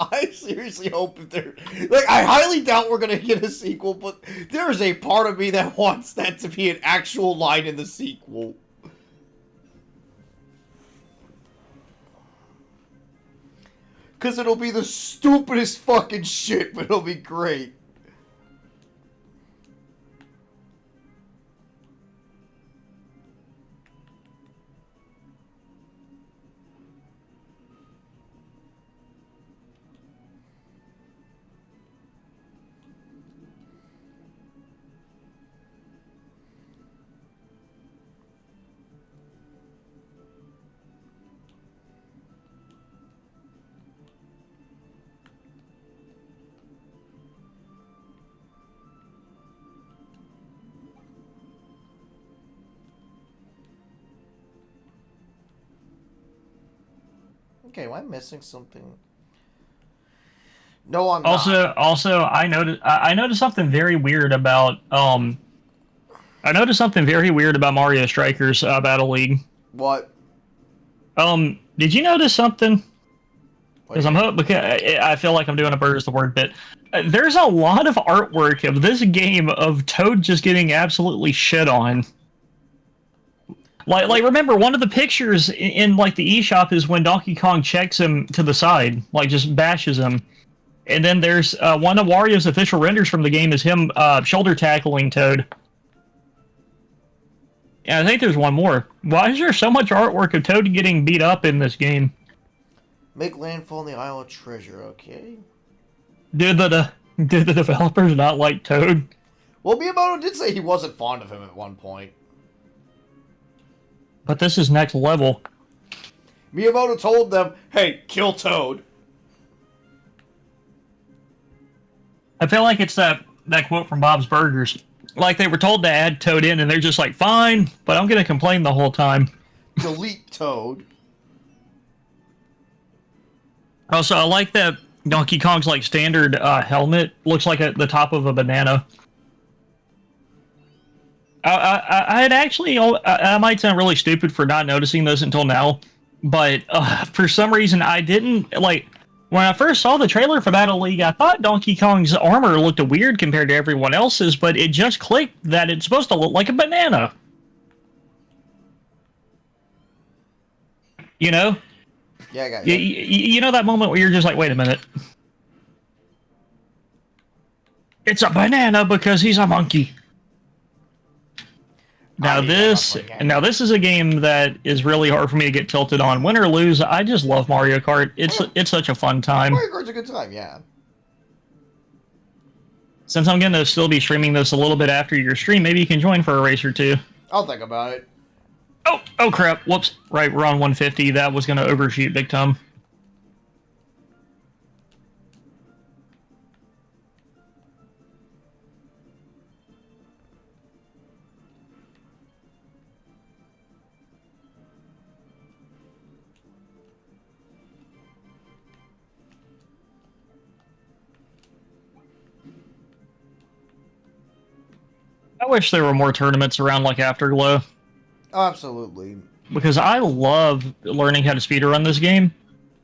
I seriously hope that they're like I highly doubt we're gonna get a sequel, but there is a part of me that wants that to be an actual line in the sequel. Cause it'll be the stupidest fucking shit, but it'll be great. Okay, am I missing something? No, I'm not. Also, I noticed something very weird about Mario Strikers Battle League. What? Did you notice something? Because I feel like I'm doing a bird is the word bit. There's a lot of artwork of this game of Toad just getting absolutely shit on. Like remember, one of the pictures in like the eShop is when Donkey Kong checks him to the side, like just bashes him. And then there's one of Wario's official renders from the game is him shoulder tackling Toad. Yeah, I think there's one more. Why is there so much artwork of Toad getting beat up in this game? Make landfall in the Isle of Treasure, okay. Did the developers not like Toad? Well, Miyamoto did say he wasn't fond of him at one point. But this is next level. Miyamoto told them, hey, kill Toad. I feel like it's that quote from Bob's Burgers. Like they were told to add Toad in, and they're just like, fine, but I'm going to complain the whole time. Delete Toad. Also, I like that Donkey Kong's like standard helmet looks like the top of a banana. I had actually, I might sound really stupid for not noticing this until now, but for some reason I didn't, like, when I first saw the trailer for Battle League, I thought Donkey Kong's armor looked weird compared to everyone else's, but it just clicked that it's supposed to look like a banana. You know? Yeah, I got you. You know that moment where you're just like, wait a minute. It's a banana because he's a monkey. Now this is a game that is really hard for me to get tilted on. Win or lose, I just love Mario Kart. It's such a fun time. Mario Kart's a good time, yeah. Since I'm going to still be streaming this a little bit after your stream, maybe you can join for a race or two. I'll think about it. Oh crap. Whoops. Right, we're on 150. That was going to overshoot big time. I wish there were more tournaments around like Afterglow. Oh, absolutely. Because I love learning how to speedrun this game.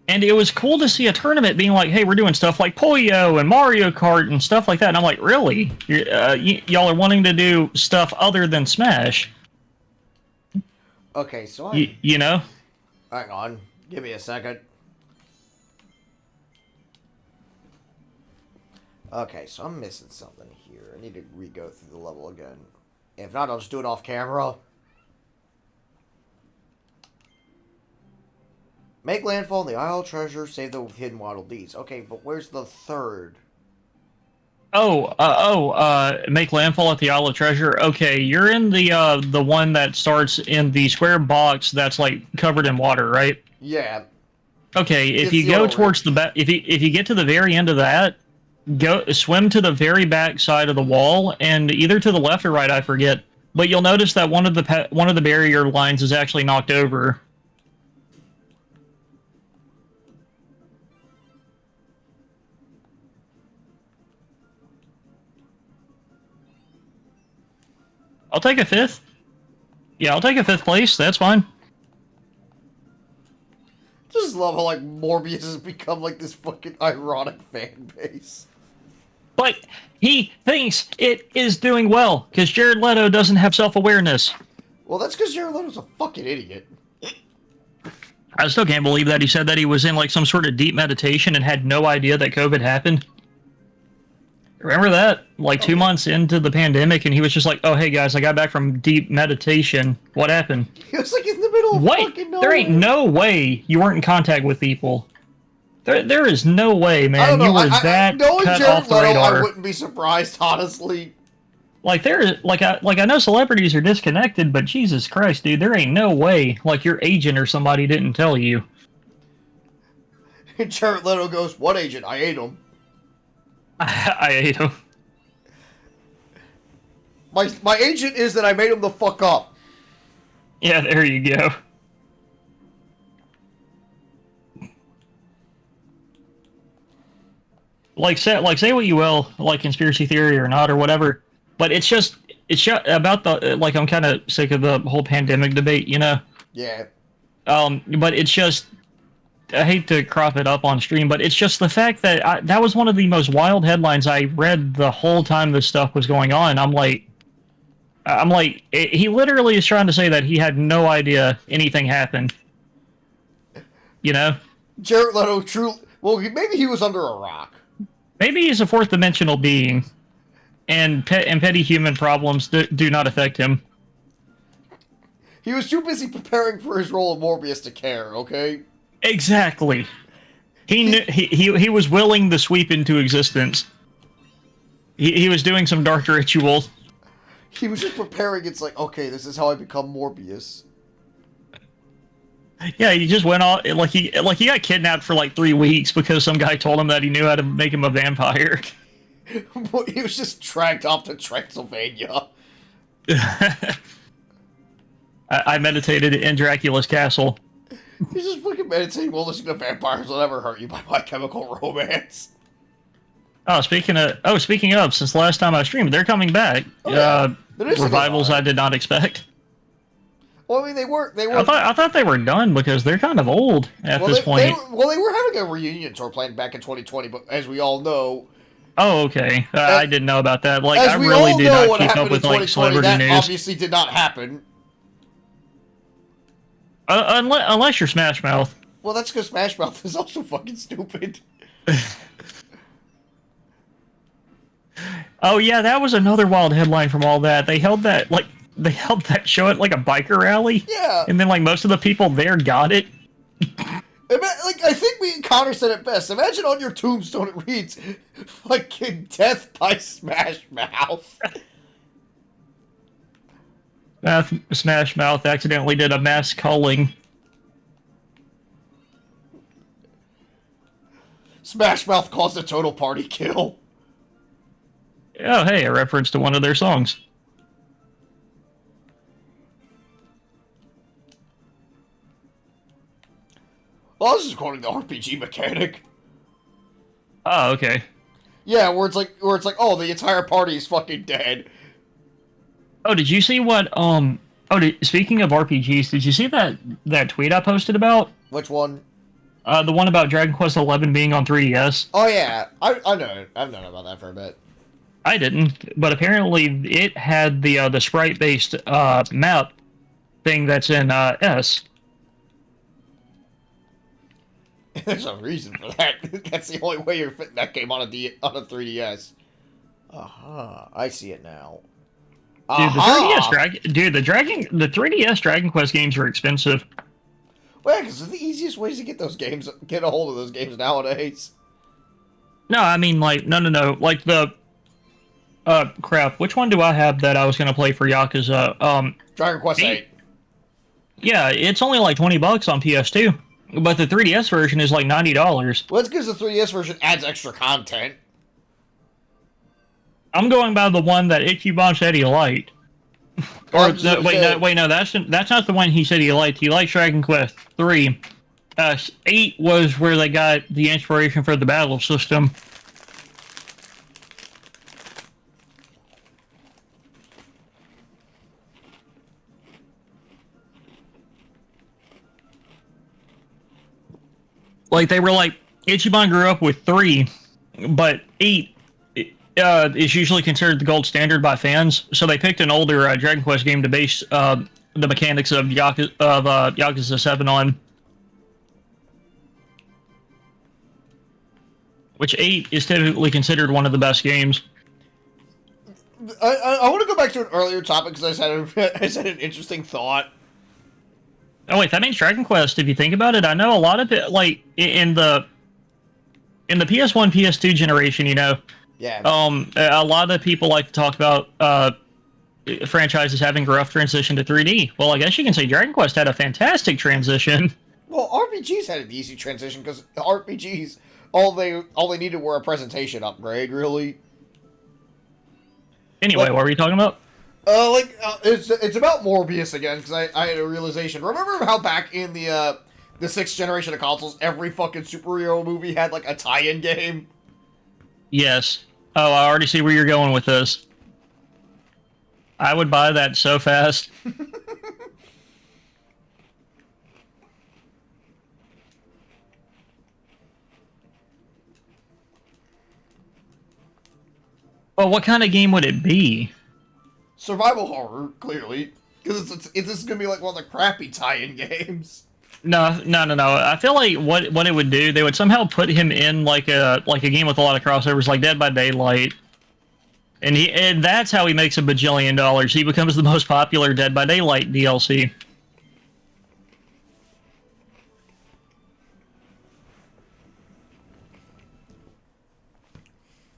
And it was cool to see a tournament being like, hey, we're doing stuff like Puyo and Mario Kart and stuff like that. And I'm like, really? Y'all are wanting to do stuff other than Smash? Okay, so you know? Hang on. Give me a second. Okay, so I'm missing something here. I need to re-go through the level again. If not, I'll just do it off camera. Make landfall in the Isle of Treasure, save the hidden Waddle Dees. Okay, but where's the third? Make landfall at the Isle of Treasure. Okay, you're in the one that starts in the square box that's like covered in water, right? Yeah. Okay, if you go towards the back, if you get to the very end of that, go swim to the very back side of the wall, and either to the left or right, I forget. But you'll notice that one of the barrier lines is actually knocked over. I'll take a fifth. Yeah, I'll take a fifth place. That's fine. Just love how, like, Morbius has become, like, this fucking ironic fan base. But he thinks it is doing well, because Jared Leto doesn't have self-awareness. Well, that's because Jared Leto's a fucking idiot. I still can't believe that he said that he was in, like, some sort of deep meditation and had no idea that COVID happened. Remember that? Like 2 months into the pandemic, and he was just like, oh, hey, guys, I got back from deep meditation. What happened? He was, like, in the middle of fucking nowhere. There ain't no way you weren't in contact with people. There is no way, man. You were that cut off the radar. I wouldn't be surprised, honestly. Like, I know celebrities are disconnected, but Jesus Christ, dude, there ain't no way, like, your agent or somebody didn't tell you. And Jared Leto goes, what agent? I ate him. I ate him. My agent is that I made him the fuck up. Yeah, there you go. Like say what you will, like conspiracy theory or not or whatever, but it's just about the, like, I'm kind of sick of the whole pandemic debate, you know? Yeah. But it's just, hate to crop it up on stream, but it's just the fact that that was one of the most wild headlines I read the whole time this stuff was going on. He literally is trying to say that he had no idea anything happened. You know? Jared Leto, true. Well, maybe he was under a rock. Maybe he's a fourth dimensional being, and petty human problems do not affect him. He was too busy preparing for his role in Morbius to care, okay? Exactly. He knew he was willing the sweep into existence. He was doing some dark ritual. He was just preparing. It's like, okay, this is how I become Morbius. Yeah, he just went off he got kidnapped for like 3 weeks because some guy told him that he knew how to make him a vampire. He was just dragged off to Transylvania. I meditated in Dracula's castle. He's just fucking meditating while listening to Vampires Will Never Hurt You by My Chemical Romance. Oh, speaking of, since the last time I streamed, they're coming back. Oh, yeah. Revivals I did not expect. Well, I mean, they were. I thought they were done because they're kind of old at this point. They were having a reunion tour planned back in 2020, but as we all know. Oh, okay. I didn't know about that. Like, I really do not keep up with like celebrity that news. Obviously, did not happen. Unless you're Smash Mouth. Well, that's because Smash Mouth is also fucking stupid. Oh yeah, that was another wild headline from all that. They held that show at like a biker rally. Yeah. And then like most of the people there got it. Like, I think Connor said it best. Imagine on your tombstone it reads, fucking death by Smash Mouth. Smash Mouth accidentally did a mass culling. Smash Mouth caused a total party kill. Oh, hey, a reference to one of their songs. Well, I was just quoting the RPG mechanic. Oh, okay. Yeah, where it's like, oh, the entire party is fucking dead. Oh, did you see what? Speaking of RPGs, did you see that tweet I posted about? Which one? The one about Dragon Quest XI being on 3DS. Oh yeah, I know. I've known about that for a bit. I didn't, but apparently it had the sprite-based map thing that's in S. There's a reason for that. That's the only way you're fitting that game on a 3DS. Aha, I see it now. Dude, the 3DS Dragon Quest games are expensive. Well, because it's the easiest ways to get a hold of those games nowadays. No, I mean like no, like the crap. Which one do I have that I was gonna play for Yakuza? Dragon Quest 8. Yeah, it's only like $20 on PS2, but the 3DS version is like $90. Well, it's because the 3DS version adds extra content. I'm going by the one that Ichiban said he liked. Or no, that's not the one he said he liked. He liked Dragon Quest 3. 8 was where they got the inspiration for the battle system. Like, they were like, Ichiban grew up with 3, but 8 is usually considered the gold standard by fans, so they picked an older Dragon Quest game to base the mechanics of Yakuza 7 on. Which 8 is typically considered one of the best games. I want to go back to an earlier topic because I said an interesting thought. Oh wait, that means Dragon Quest. If you think about it, I know a lot of it, like in the PS1, PS2 generation, you know. Yeah. A lot of people like to talk about franchises having a rough transition to 3D. Well, I guess you can say Dragon Quest had a fantastic transition. Well, RPGs had an easy transition because RPGs all they needed were a presentation upgrade, really. Anyway, what were you talking about? It's about Morbius again, because I had a realization. Remember how back in the 6th generation of consoles, every fucking superhero movie had, like, a tie-in game? Yes. Oh, I already see where you're going with this. I would buy that so fast. Well, what kind of game would it be? Survival horror, clearly. Because it's just gonna be like one of the crappy tie-in games. No, no, no, no. I feel like what it would do, they would somehow put him in like a game with a lot of crossovers, like Dead by Daylight, and that's how he makes $1 bajillion. He becomes the most popular Dead by Daylight DLC.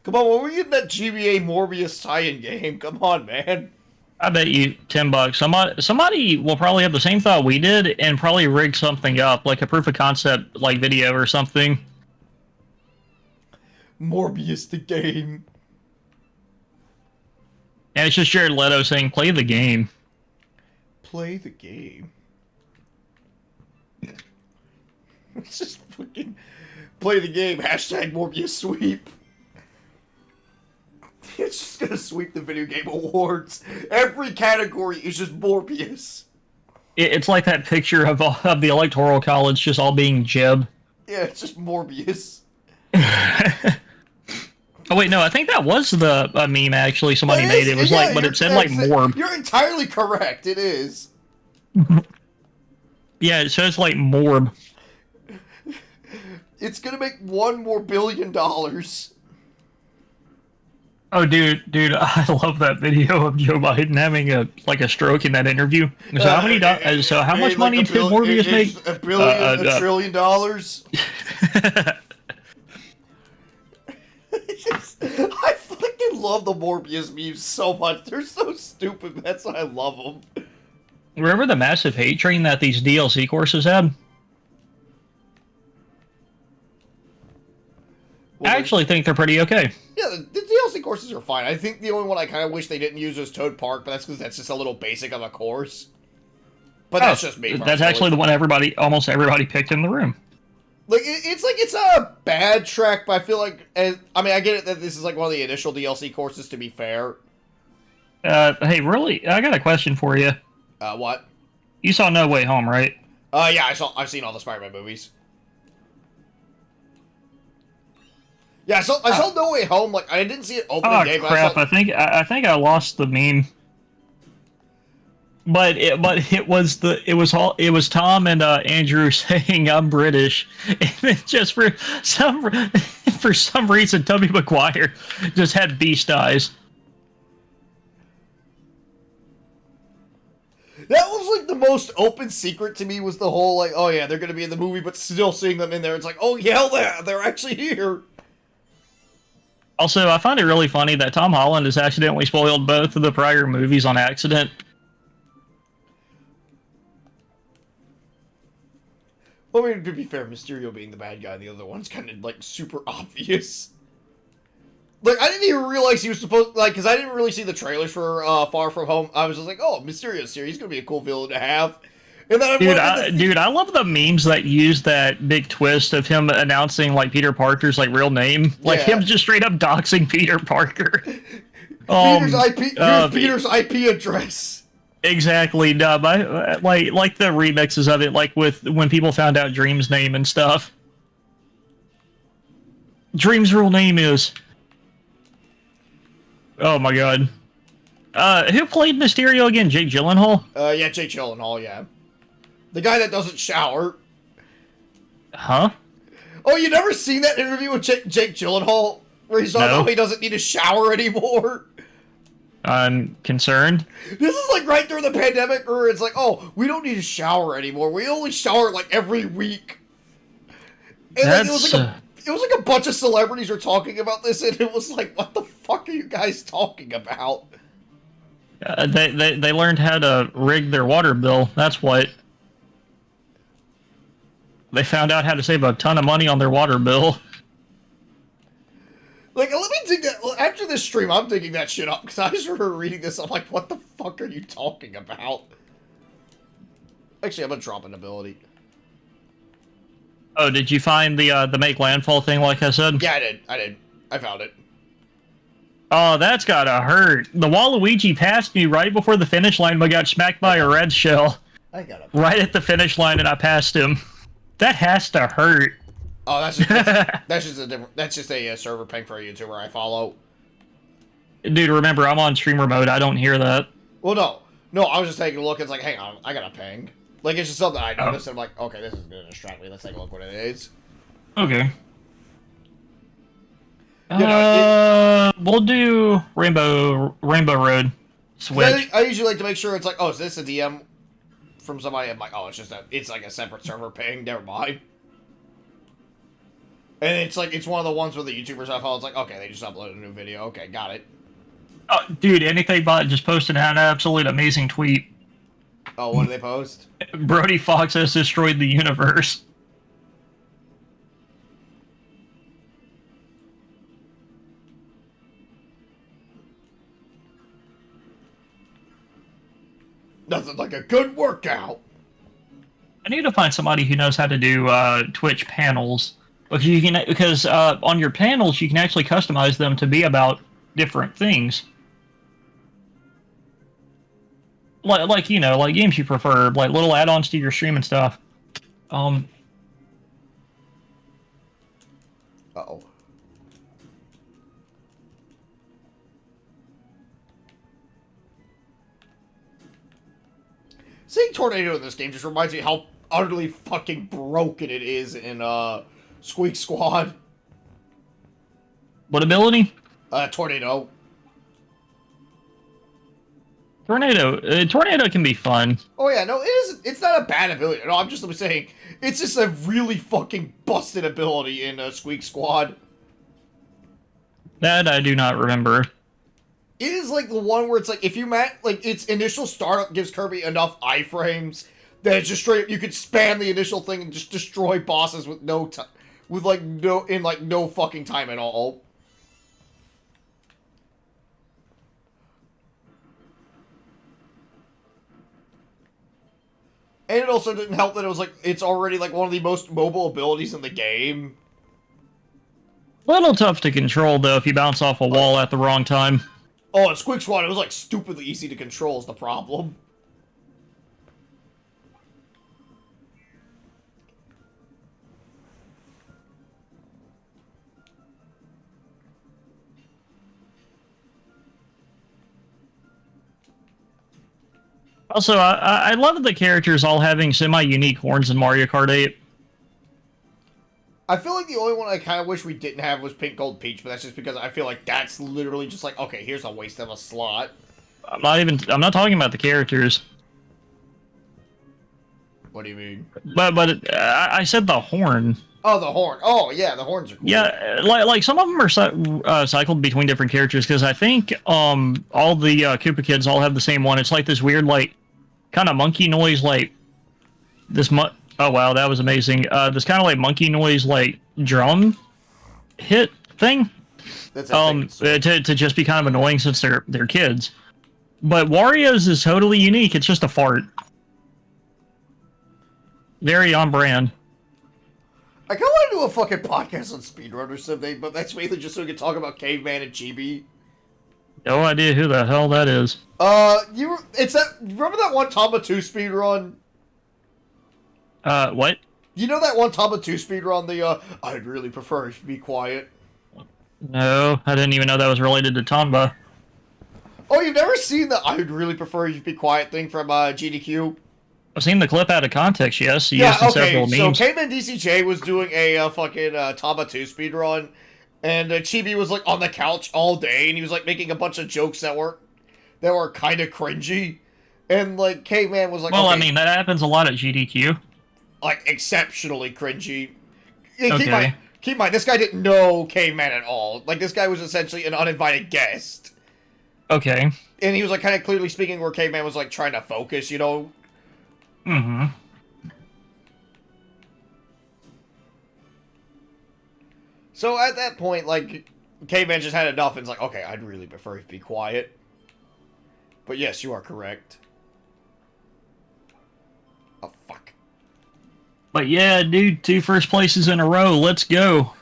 Come on, when we get that GBA Morbius tie-in game, come on, man. I bet you $10. Somebody will probably have the same thought we did and probably rig something up, like a proof of concept like video or something. Morbius the game. And it's just Jared Leto saying, "Play the game." Play the game. It's just fucking play the game. Hashtag Morbius sweep. It's just gonna sweep the video game awards. Every category is just Morbius. It's like that picture of the Electoral College just all being Jeb. Yeah, it's just Morbius. Oh wait, no, I think that was the meme actually somebody made. It was like, but it said like Morb. You're entirely correct. It is. Yeah, it says like Morb. It's gonna make $1 more billion. Oh, dude, I love that video of Joe Biden having a stroke in that interview. So how many? So how much money did Morbius make? $1 billion, $1 trillion. I fucking love the Morbius memes so much. They're so stupid. That's why I love them. Remember the massive hate train that these DLC courses had? Well, I actually think they're pretty okay. Yeah, the DLC courses are fine. I think the only one I kind of wish they didn't use was Toad Park, but that's because that's just a little basic of a course. But that's just me. That's actually the one almost everybody picked in the room. Like, it's a bad track, but I feel like, I get it that this is like one of the initial DLC courses, to be fair. Hey, really? I got a question for you. What? You saw No Way Home, right? Yeah, I've seen all the Spider-Man movies. Yeah, I saw No Way Home. Like, I didn't see it opening day. Oh crap! I think I lost the meme. But it was Tom and Andrew saying I'm British, and then just for some reason Tobey Maguire just had beast eyes. That was like the most open secret to me, was the whole like, oh yeah, they're gonna be in the movie, but still seeing them in there. It's like, oh yeah, they're actually here. Also, I find it really funny that Tom Holland has accidentally spoiled both of the prior movies on accident. Well, I mean, to be fair, Mysterio being the bad guy, and the other one's kind of like super obvious. Like, I didn't even realize he was supposed, like, because I didn't really see the trailers for Far From Home. I was just like, oh, Mysterio's here. He's gonna be a cool villain to have. And then I love the memes that use that big twist of him announcing like Peter Parker's like real name, like him just straight up doxing Peter Parker. Peter's IP address. Exactly, Dub. I like the remixes of it, like with when people found out Dream's name and stuff. Dream's real name is. Oh my god. Who played Mysterio again? Jake Gyllenhaal? Yeah, Jake Gyllenhaal. Yeah. The guy that doesn't shower. Huh? Oh, you never seen that interview with Jake Gyllenhaal? Where he's like, oh, he doesn't need a shower anymore? I'm concerned. This is like right during the pandemic where it's like, oh, we don't need a shower anymore. We only shower like every week. And like, it was like a bunch of celebrities were talking about this, and it was like, what the fuck are you guys talking about? They learned how to rig their water bill. That's what. They found out how to save a ton of money on their water bill. Like, let me dig that. After this stream, I'm digging that shit up, because I just remember reading this. I'm like, what the fuck are you talking about? Actually, I'm gonna drop an ability. Oh, did you find the make landfall thing like I said? Yeah, I did. I found it. Oh, that's gotta hurt. The Waluigi passed me right before the finish line, but got smacked by a red shell. I got it. Right at the finish line, and I passed him. That has to hurt. Oh, that's just a server ping for a YouTuber I follow. Dude, remember, I'm on streamer mode. I don't hear that. Well, no. No, I was just taking a look. It's like, hang on, I got a ping. Like, it's just something I Oh. noticed, and I'm like, okay, this is going to distract me. Let's take a look what it is. Okay. You know, We'll do Rainbow Road. Switch. I usually like to make sure it's like, oh, is this a DM from somebody? I'm like, oh, it's like a separate server ping. Never mind. And it's like, it's one of the ones where the YouTubers I follow. It's like, okay, they just uploaded a new video. Okay, got it. Oh, dude, anything but just posted an absolute amazing tweet. Oh, what did they post? Brody Fox has destroyed the universe. Nothing like a good workout. I need to find somebody who knows how to do Twitch panels, because on your panels you can actually customize them to be about different things. Like you know, like games you prefer, like little add-ons to your stream and stuff. Uh-oh. Seeing Tornado in this game just reminds me how utterly fucking broken it is in Squeak Squad. What ability? Tornado. Tornado can be fun. Oh yeah, no, it is. It's not a bad ability. No, I'm just saying it's just a really fucking busted ability in Squeak Squad. That I do not remember. It is like the one where it's like if you like its initial startup gives Kirby enough iframes that it's just straight up you could spam the initial thing and just destroy bosses with no time, with like no fucking time at all. And it also didn't help that it was like, it's already like one of the most mobile abilities in the game. Little tough to control, though, if you bounce off a wall at the wrong time. Oh, in Squeak Squad, it was like stupidly easy to control is the problem. Also, I love the characters all having semi-unique horns in Mario Kart 8. I feel like the only one I kind of wish we didn't have was Pink Gold Peach, but that's just because I feel like that's literally just like, okay, here's a waste of a slot. I'm not talking about the characters. What do you mean? But I said the horn. Oh, the horn. Oh, yeah, the horns are cool. Yeah, like some of them are cycled between different characters, because I think all the Koopa kids all have the same one. It's like this weird, like, kind of monkey noise, like, this oh, wow, that was amazing. This kind of, like, monkey noise, like, drum hit thing. That's to just be kind of annoying since they're kids. But Wario's is totally unique. It's just a fart. Very on brand. I kind of want to do a fucking podcast on speedrun or something, but that's mainly just so we can talk about Caveman and Chibi. No idea who the hell that is. Remember that one Tamba 2 speedrun? What? You know that one Tamba 2 speedrun, I'd really prefer if you be quiet? No, I didn't even know that was related to Tamba. Oh, you've never seen the I'd really prefer you be quiet thing from GDQ? I've seen the clip out of context, yes. Used in several memes. So Caveman DCJ was doing a fucking Tamba 2 speedrun, and Chibi was like on the couch all day, and he was like making a bunch of jokes that were kind of cringy, and like Caveman was like, well, okay, I mean that happens a lot at GDQ. Like exceptionally cringy. Okay. Keep in mind, this guy didn't know Caveman at all. Like this guy was essentially an uninvited guest. Okay. And he was like kind of clearly speaking where Caveman was like trying to focus, you know. Mm-hmm. So at that point, like, Caveman just had enough and it's like, okay, I'd really prefer you to be quiet. But yes, you are correct. Oh, fuck. But yeah, dude, 2 first places in a row. Let's go.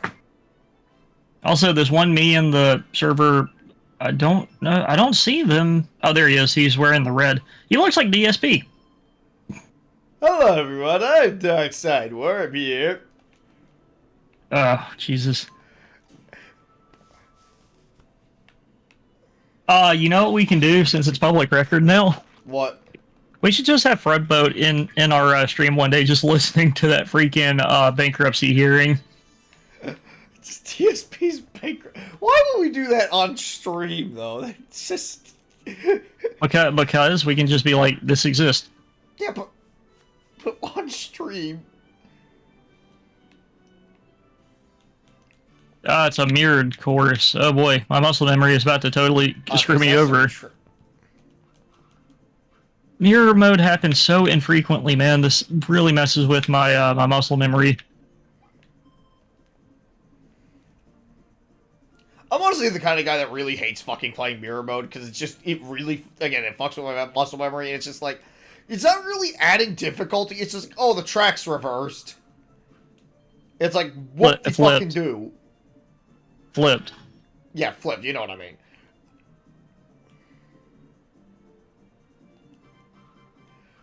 Also, there's one me in the server. I don't know. I don't see them. Oh, there he is. He's wearing the red. He looks like DSP. Hello, everyone. I'm Darkside Worm here. Oh, Jesus. You know what we can do since it's public record now? What? We should just have Fred Boat in our stream one day, just listening to that freaking bankruptcy hearing. It's TSP's bankrupt. Why would we do that on stream though? It's just Because we can just be like, this exists. yeah, but on stream. It's a mirrored course. Oh boy, my muscle memory is about to totally screw me over. Mirror mode happens so infrequently, man. This really messes with my my muscle memory. I'm honestly the kind of guy that really hates fucking playing mirror mode because it really, again, it fucks with my muscle memory, and it's just like, it's not really adding difficulty, it's just, oh, the track's reversed. It's like, what do you fucking do? Flipped. Yeah, flipped, you know what I mean.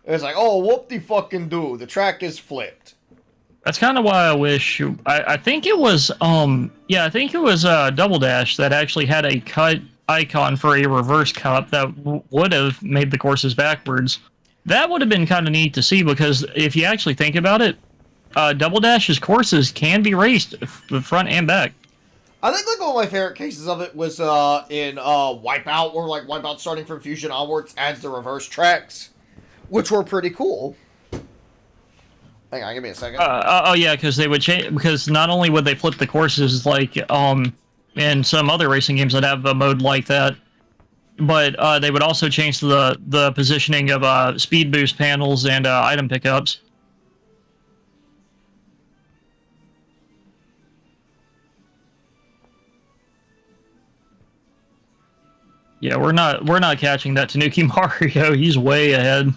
It's like, oh, whoop-de-fucking do, the track is flipped. That's kind of why I wish. I think it was yeah, I think it was Double Dash that actually had a cut icon for a reverse cup that would have made the courses backwards. That would have been kind of neat to see, because if you actually think about it, Double Dash's courses can be raced front and back. I think like one of my favorite cases of it was in Wipeout, where like Wipeout starting from Fusion onwards adds the reverse tracks, which were pretty cool. Hang on, give me a second. Oh yeah, because they would change. Because not only would they flip the courses like in some other racing games that have a mode like that, but they would also change the positioning of speed boost panels and item pickups. Yeah, we're not catching that Tanuki Mario. He's way ahead.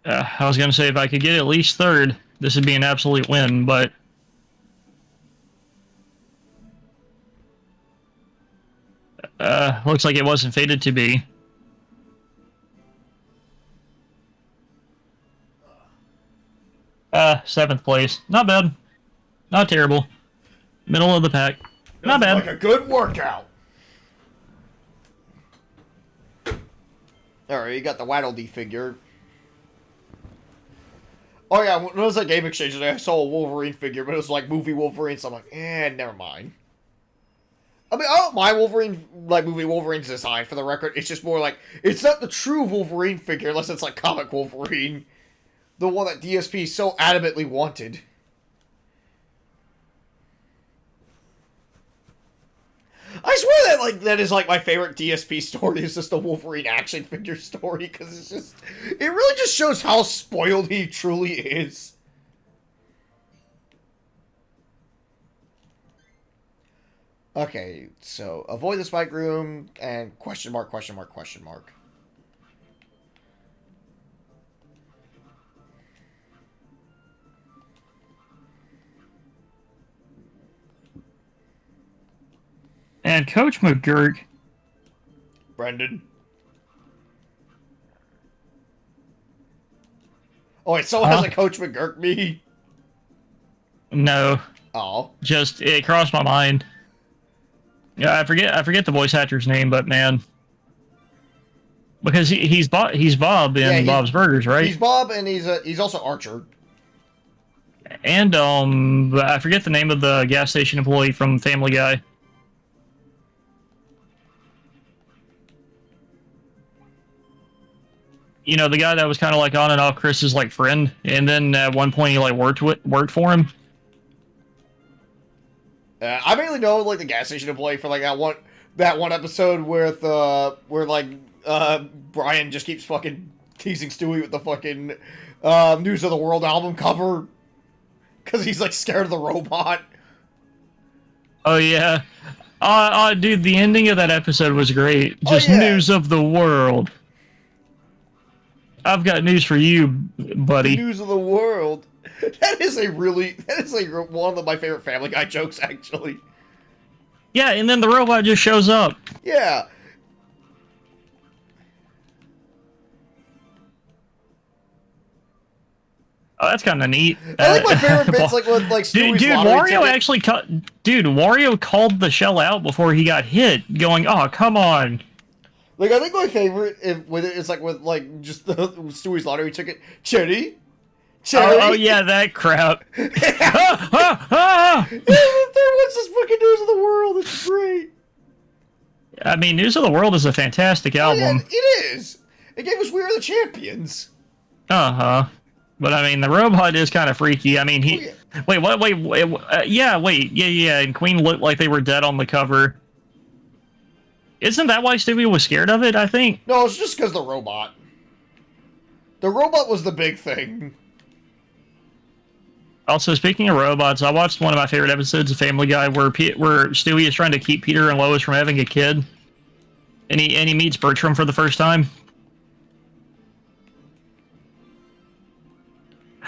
I was going to say, if I could get at least third, this would be an absolute win, but... looks like it wasn't fated to be. Seventh place. Not bad. Not terrible. Middle of the pack. Not bad. Like a good workout. Alright, you got the Waddle Dee figure. Oh yeah, when it was at Game Exchange today, I saw a Wolverine figure, but it was like movie Wolverine, so I'm like, never mind. I mean, I don't mind Wolverine, like movie Wolverine's design, for the record. It's just more like, it's not the true Wolverine figure, unless it's like comic Wolverine. The one that DSP so adamantly wanted. I swear that that is like my favorite DSP story, is just the Wolverine action figure story, because it's just, it really just shows how spoiled he truly is. Okay, so avoid the spike room and question mark, question mark, question mark. And Coach McGurk. Brendan. Oh wait, someone has a Coach McGurk me? No. Oh. Just, it crossed my mind. Yeah, I forget the voice actor's name, but man. Because he's Bob in Bob's Burgers, right? He's Bob, and he's also Archer. And I forget the name of the gas station employee from Family Guy. You know, the guy that was kind of like on and off Chris's like friend, and then at one point he like worked for him. I mainly know like the gas station employee for like that one episode with where like Brian just keeps fucking teasing Stewie with the fucking News of the World album cover because he's like scared of the robot. Oh yeah, dude, the ending of that episode was great. Just yeah. News of the World. I've got news for you, buddy. News of the World. That is like one of my favorite Family Guy jokes, actually. Yeah, and then the robot just shows up. Yeah. that's kind of neat. I think my favorite bit's like with like Stewie's dude, lottery Wario ticket. actually Wario called the shell out before he got hit, going, "Oh, come on." Like I think my favorite with it is like with like just the Stewie's lottery ticket. Cherry. Oh yeah, that crap. Yeah, the third one's just fucking News of the World. It's great. I mean, News of the World is a fantastic album. Yeah, it is. It gave us We Are the Champions. But I mean, the robot is kind of freaky. I mean, he. Oh, yeah. Wait, what? Yeah. And Queen looked like they were dead on the cover. Isn't that why Stewie was scared of it? I think. No, it's just because the robot. The robot was the big thing. Also, speaking of robots, I watched one of my favorite episodes of Family Guy where Stewie is trying to keep Peter and Lois from having a kid, and he meets Bertram for the first time.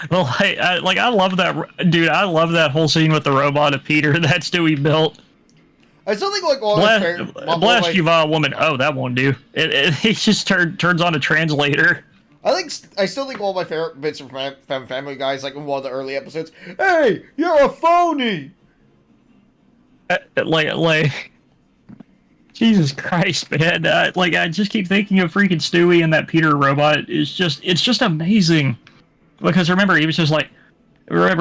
Well, I love that, dude. I love that whole scene with the robot of Peter that Stewie built. I still think like one of my favorite. Bless you, vile woman. Oh, that won't do. He just turns on a translator. I still think one of my favorite bits from Family Guy is like in one of the early episodes. Hey, you're a phony. Jesus Christ, man! I just keep thinking of freaking Stewie and that Peter robot. It's just amazing. Because remember, he was just like,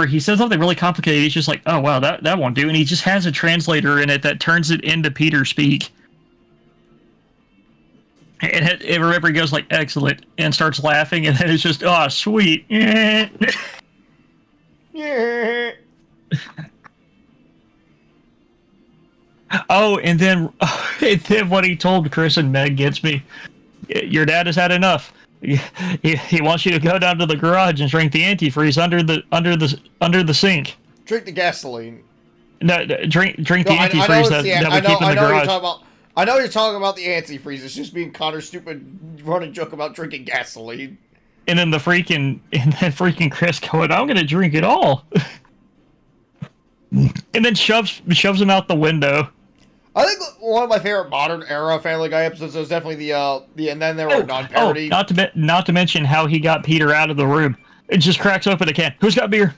he said something really complicated. He's just like, oh wow, that won't do, and he just has a translator in it that turns it into Peter speak. And remember, he goes like, excellent, and starts laughing, and then it's just, oh, sweet. Yeah. Oh, and then what he told Chris and Meg gets me. Your dad has had enough. He wants you to go down to the garage and drink the antifreeze under the sink. Drink the gasoline. No, drink the antifreeze that we keep in the garage. I know you're talking about the antifreeze. It's just being Connor's stupid running joke about drinking gasoline. And then freaking Chris going, I'm gonna drink it all. And then shoves him out the window. I think one of my favorite modern era Family Guy episodes was definitely the and then there were non-parody. Not to mention how he got Peter out of the room. It just cracks open a can. Who's got beer?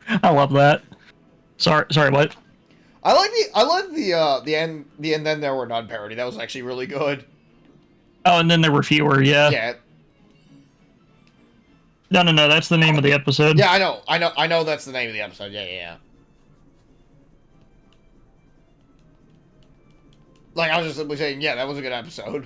I love that. Sorry, what? I like the end and then there were non-parody. That was actually really good. Oh, and then there were fewer, yeah. Yeah. No, that's the name of the episode. Yeah, I know that's the name of the episode. Yeah. Like, I was just simply saying, yeah, that was a good episode.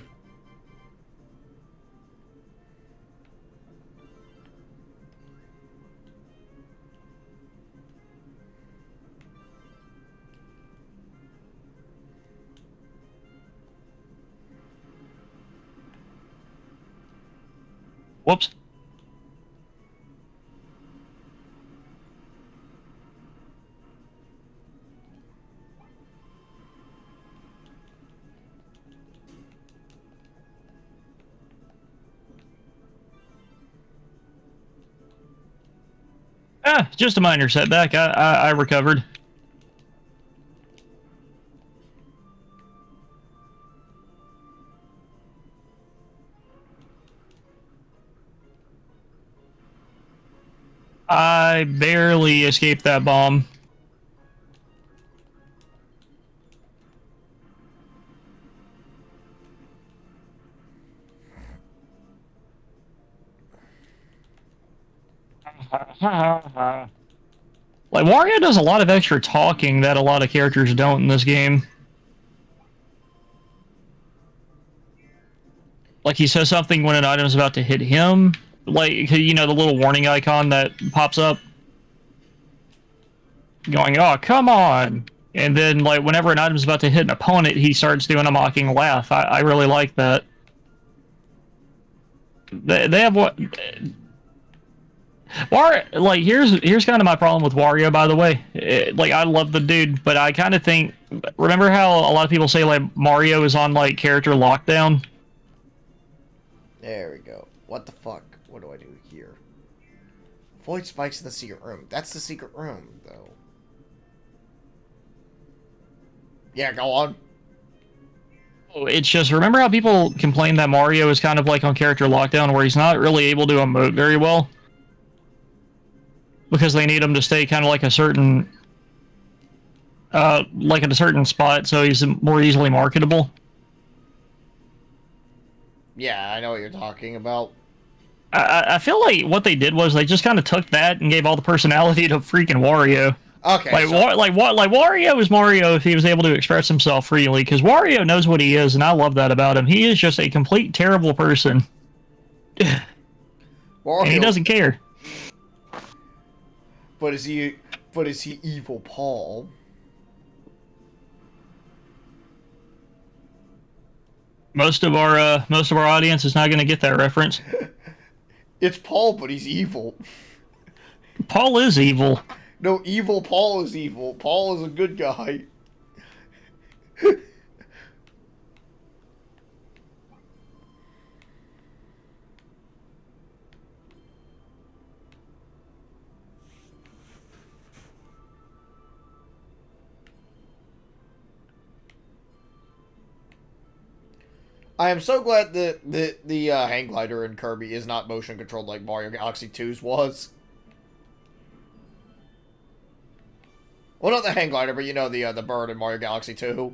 Whoops. Just a minor setback. I recovered. I barely escaped that bomb. Like, Wario does a lot of extra talking that a lot of characters don't in this game. Like, he says something when an item is about to hit him. Like, you know, the little warning icon that pops up. Going, oh, come on! And then, like, whenever an item is about to hit an opponent, he starts doing a mocking laugh. I really like that. They have what... Like, here's kind of my problem with Wario, by the way. Like, I love the dude, but I kind of think... Remember how a lot of people say, like, Mario is on, like, character lockdown? There we go. What the fuck? What do I do here? Void spikes in the secret room. That's the secret room, though. Yeah, go on. It's just, remember how people complain that Mario is kind of like on character lockdown, where he's not really able to emote very well because they need him to stay kind of like a certain, like at a certain spot, so he's more easily marketable. Yeah, I know what you're talking about. I feel like what they did was they just kind of took that and gave all the personality to freaking Wario. Okay, Like, so... like Wario is Mario if he was able to express himself freely, because Wario knows what he is, and I love that about him. He is just a complete terrible person, and he doesn't care. But is he... But is he evil Paul? Most of our audience is not going to get that reference. It's Paul, but he's evil. Paul is evil. No, evil Paul is evil. Paul is a good guy. I am so glad that the hang glider in Kirby is not motion controlled like Mario Galaxy 2's was. Well, not the hang glider, but you know the bird in Mario Galaxy 2.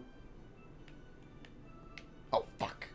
Oh fuck.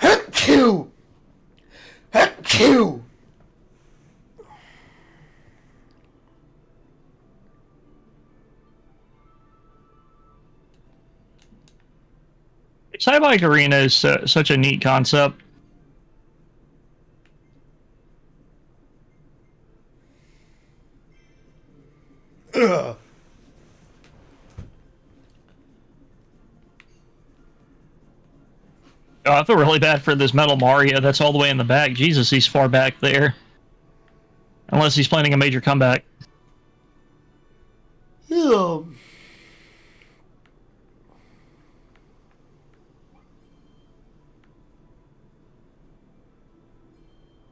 Achoo! Achoo! Cyberpunk Arena is such a neat concept. Ugh. Oh, I feel really bad for this Metal Mario that's all the way in the back. Jesus, he's far back there. Unless he's planning a major comeback. Yeah.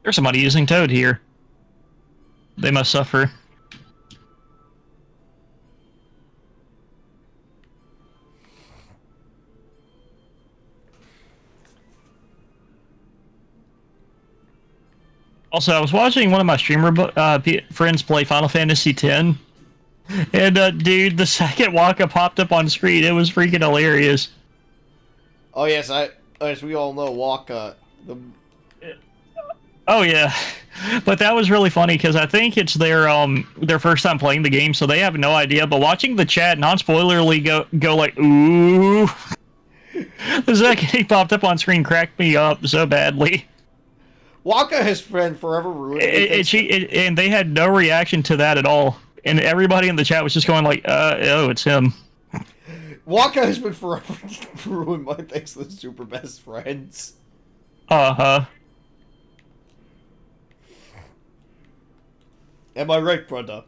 There's somebody using Toad here. They must suffer. Also, I was watching one of my streamer friends play Final Fantasy X, and dude, the second Waka popped up on screen, it was freaking hilarious. Oh yes, as we all know, Waka. Oh yeah, but that was really funny because I think it's their first time playing the game, so they have no idea. But watching the chat non-spoilerly go like ooh, the second he popped up on screen cracked me up so badly. Waka has been forever ruined. And they had no reaction to that at all, and everybody in the chat was just going like, "Oh, it's him." Waka has been forever ruined by thanks to the super best friends. Uh-huh. Am I right, brother?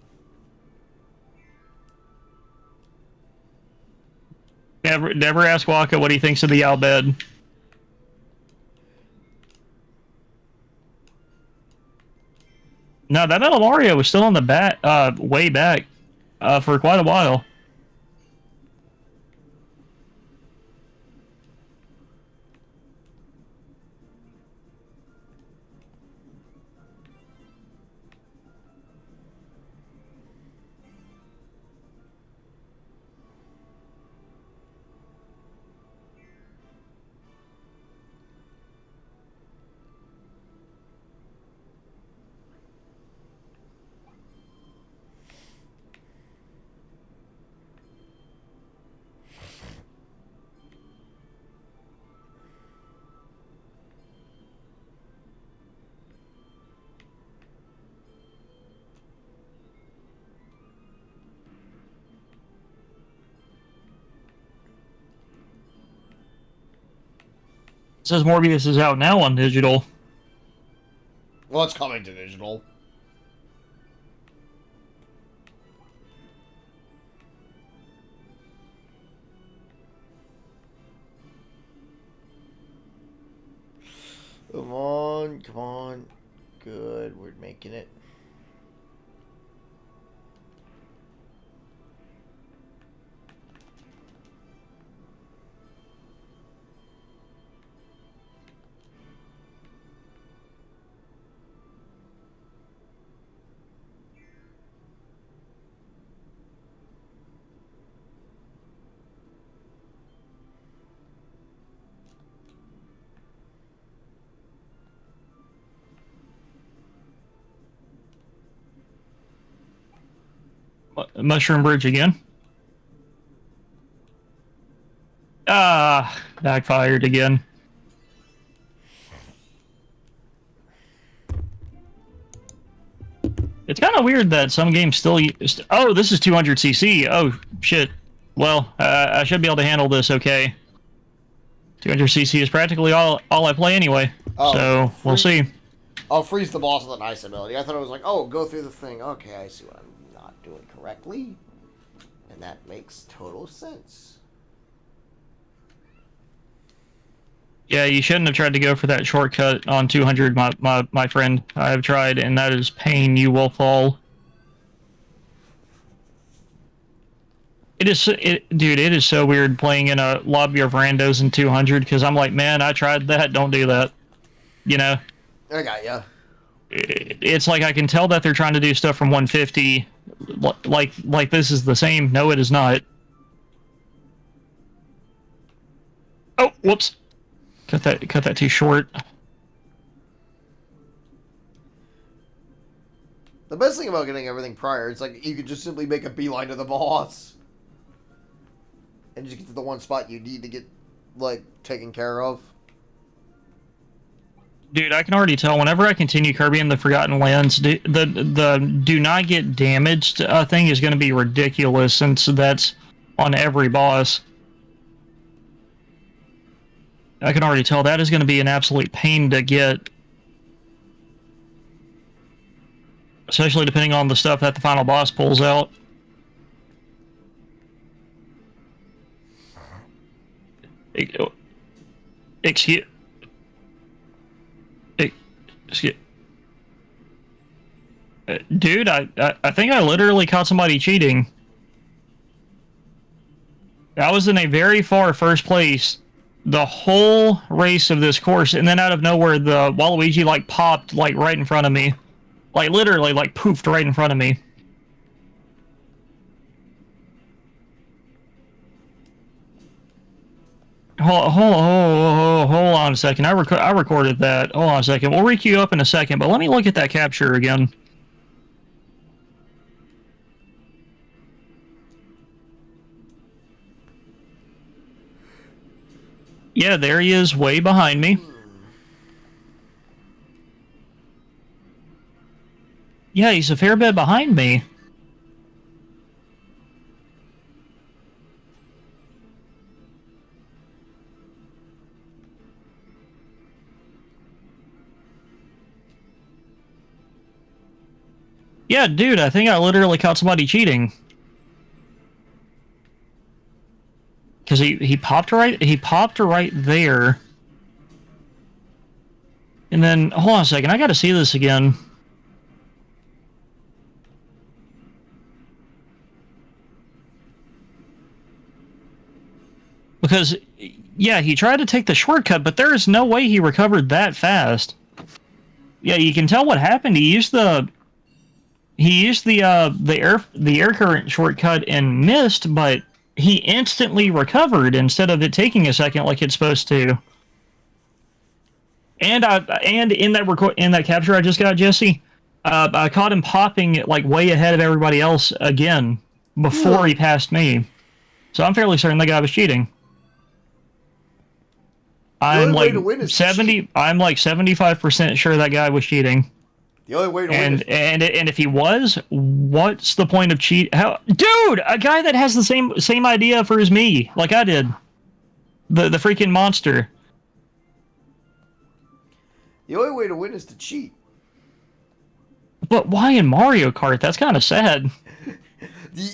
Never ask Waka what he thinks of the Al bed. No, that Metal Mario was still on the way back, for quite a while. says Morbius is out now on digital. Well, it's coming to digital. Come on, come on. Good, we're making it. Mushroom Bridge again. Ah, backfired again. It's kind of weird that some games still use... Oh, this is 200cc. Oh, shit. Well, I should be able to handle this okay. 200cc is practically all I play anyway. Oh, so, we'll see. I'll freeze the boss with an ice ability. I thought it was like, oh, go through the thing. Okay, I see what I'm not doing correctly. And that makes total sense. Yeah, you shouldn't have tried to go for that shortcut on 200, my friend. I have tried, and that is pain. You will fall. Dude, it is so weird playing in a lobby of randos in 200, because I'm like, man, I tried that. Don't do that. You know? I got ya. It's like I can tell that they're trying to do stuff from 150. Like this is the same. No, it is not. Oh, whoops. Cut that too short. The best thing about getting everything prior, it's like you could just simply make a beeline to the boss. And just get to the one spot you need to get, like, taken care of. Dude, I can already tell whenever I continue Kirby in the Forgotten Lands, the do not get damaged thing is going to be ridiculous since that's on every boss. I can already tell that is going to be an absolute pain to get. Especially depending on the stuff that the final boss pulls out. Excuse... Dude, I think I literally caught somebody cheating. I was in a very far first place the whole race of this course, and then out of nowhere, the Waluigi, like, popped, like, right in front of me. Like, literally, like, poofed right in front of me. Hold on a second. I recorded that. Hold on a second. We'll re-queue up in a second, but let me look at that capture again. Yeah, there he is, way behind me. Yeah, he's a fair bit behind me. Yeah, dude, I think I literally caught somebody cheating. Because he popped right there. And then, hold on a second, I gotta see this again. Because, yeah, he tried to take the shortcut, but there is no way he recovered that fast. Yeah, you can tell what happened. He used the air current shortcut and missed, but he instantly recovered instead of it taking a second like it's supposed to. And in that capture I just got, Jesse, I caught him popping like way ahead of everybody else again before he passed me. So I'm fairly certain that guy was cheating. I'm like 75% sure that guy was cheating. The only way to win is... And if he was, what's the point of cheat? Dude, a guy that has the same idea for as me, like I did. The freaking monster. The only way to win is to cheat. But why in Mario Kart? That's kind of sad.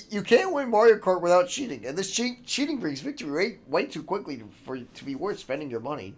You can't win Mario Kart without cheating, and this cheating brings victory way too quickly for it to be worth spending your money.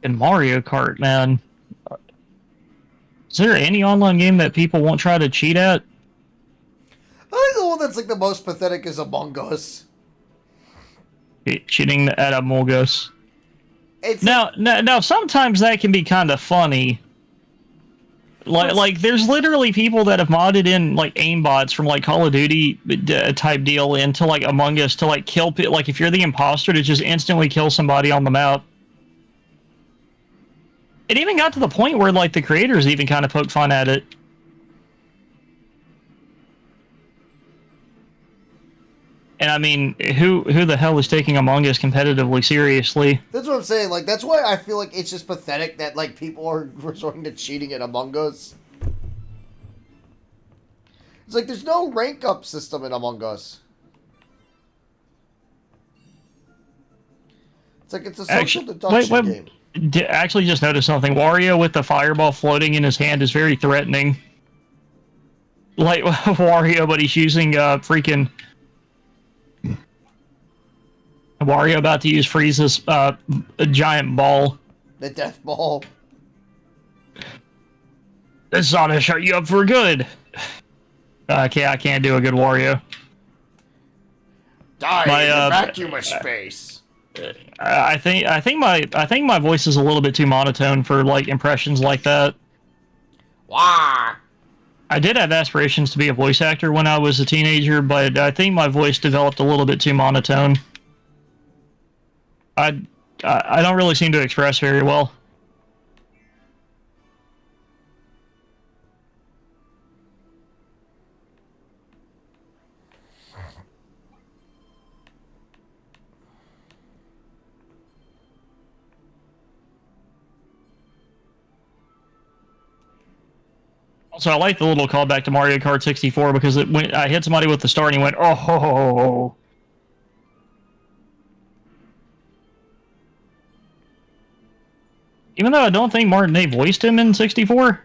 In Mario Kart, man. Is there any online game that people won't try to cheat at? I think the one that's like the most pathetic is Among Us. Cheating at Among Us. It's Now, sometimes that can be kind of funny. Like, there's literally people that have modded in like aimbots from like Call of Duty type deal into like Among Us to like kill like if you're the imposter to just instantly kill somebody on the map. It even got to the point where like the creators even kind of poke fun at it. And I mean, who the hell is taking Among Us competitively seriously? That's what I'm saying. Like, that's why I feel like it's just pathetic that like people are resorting to cheating at Among Us. It's like there's no rank up system in Among Us. It's like it's a social deduction game. Actually, just noticed something. Wario with the fireball floating in his hand is very threatening. Like Wario, but he's using freaking. Wario about to use Frieza's a giant ball. The death ball. This ought to shut you up for good. I can't do a good Wario. Die in the vacuum of space. I think my voice is a little bit too monotone for like impressions like that. Wah! I did have aspirations to be a voice actor when I was a teenager, but I think my voice developed a little bit too monotone. I don't really seem to express very well. Also, I like the little callback to Mario Kart 64 because I hit somebody with the star and he went, oh ho ho ho. Even though I don't think Martinet voiced him in 64.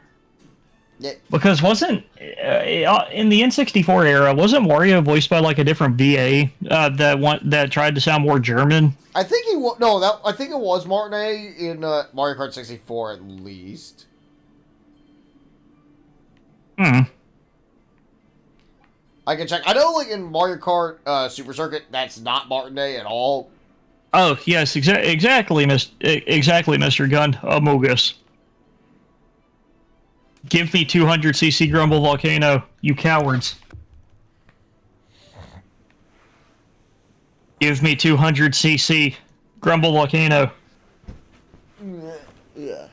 Yeah. Because wasn't in the N64 era, wasn't Wario voiced by like a different VA that tried to sound more German? I think he was I think it was Martinet in Mario Kart 64 at least. Hmm. I can check. I know, like in Mario Kart Super Circuit, that's not Martinet at all. Oh yes, exactly, Mr. Gunn. Amogus. Give me 200cc Grumble Volcano, you cowards. Give me 200cc Grumble Volcano. Yeah.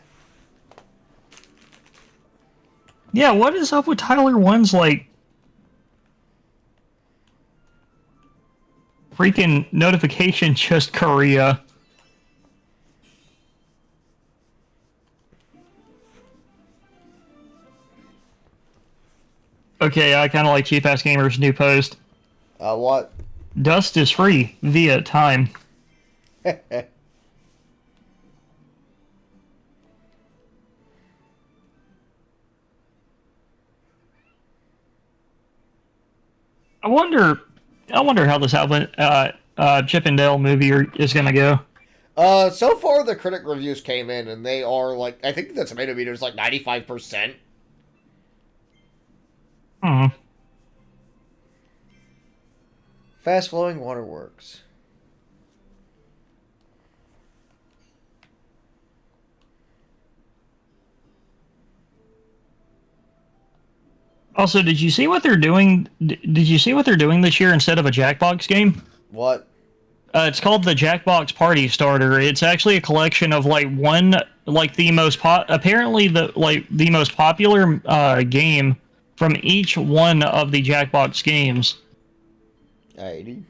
Yeah, what is up with Tyler One's like freaking notification just Korea? Okay, I kind of like Cheap Ass Gamer's new post. What? Dust is free via time. I wonder how this Chip and Dale movie is gonna go. So far the critic reviews came in and they are like, I think the tomato meter is like 95%. Hmm. Fast flowing waterworks. Also, did you see what they're doing? Did you see what they're doing this year instead of a Jackbox game? What? It's called the Jackbox Party Starter. It's actually a collection of like one, like the most apparently the most popular game from each one of the Jackbox games. 80.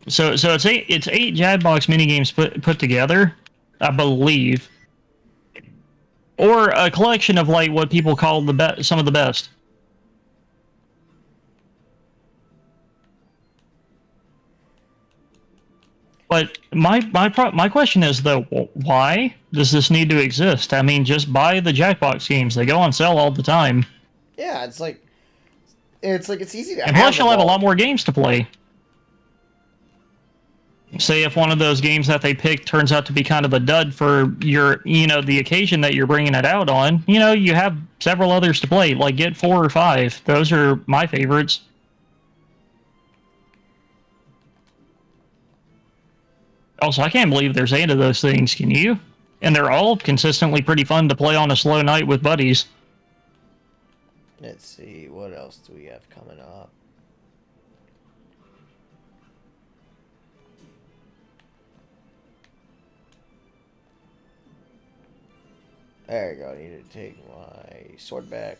So it's eight Jackbox mini games put together, I believe, or a collection of like what people call some of the best. But my question is though, why does this need to exist? I mean, just buy the Jackbox games; they go on sale all the time, Yeah, it's easy to and have plus them you'll have a all. lot more games to play. Say if one of those games that they pick turns out to be kind of a dud for the occasion that you're bringing it out on, you have several others to play. Like get 4 or 5; those are my favorites. Also, I can't believe there's 8 of those things. Can you? And they're all consistently pretty fun to play on a slow night with buddies. Let's see, what else do we have coming up? There you go, I need to take my sword back.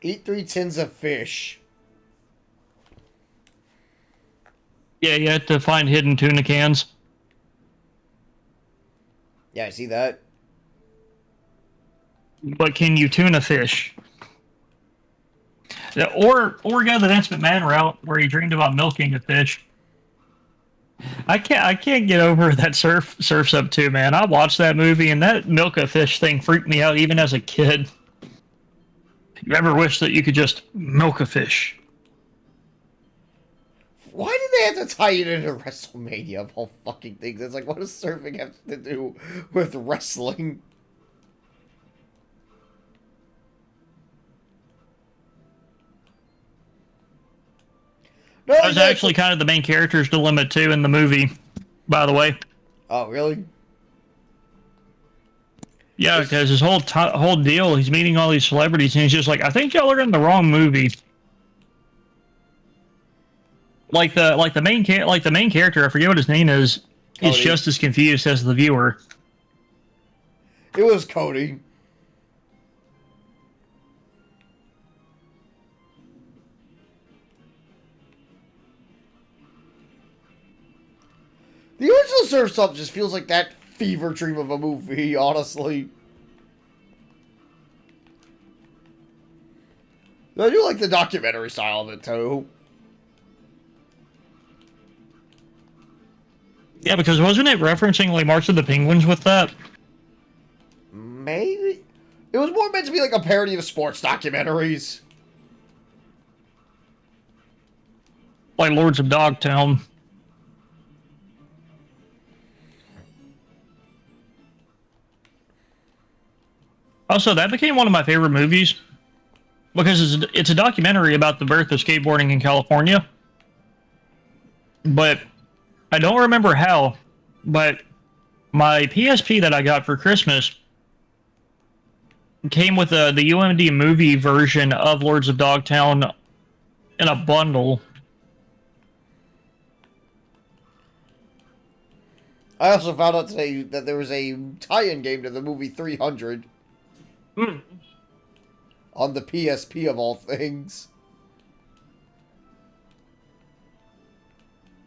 Eat 3 tins of fish. Yeah, you have to find hidden tuna cans. Yeah, I see that. But can you tuna fish? Yeah, or go the Vince McMahon route where he dreamed about milking a fish. I can't get over that Surf's Up 2, man. I watched that movie and that milk a fish thing freaked me out even as a kid. You ever wish that you could just milk a fish? Why did they have to tie it into WrestleMania of all fucking things? It's like, what does surfing have to do with wrestling? No, That was actually kind of the main character's dilemma too in the movie, by the way. Oh, really? Yeah, because his whole deal, he's meeting all these celebrities, and he's just like, I think y'all are in the wrong movie. Like the main character, I forget what his name is Cody. just as confused as the viewer. It was Cody. The original Surf's Up just feels like that fever dream of a movie, honestly. I do like the documentary style of it, too. Yeah, because wasn't it referencing like March of the Penguins with that? Maybe? It was more meant to be like a parody of sports documentaries. Like Lords of Dogtown. Also, that became one of my favorite movies because it's a documentary about the birth of skateboarding in California. But I don't remember how, but my PSP that I got for Christmas came with the UMD movie version of Lords of Dogtown in a bundle. I also found out today that there was a tie-in game to the movie 300. On the PSP of all things.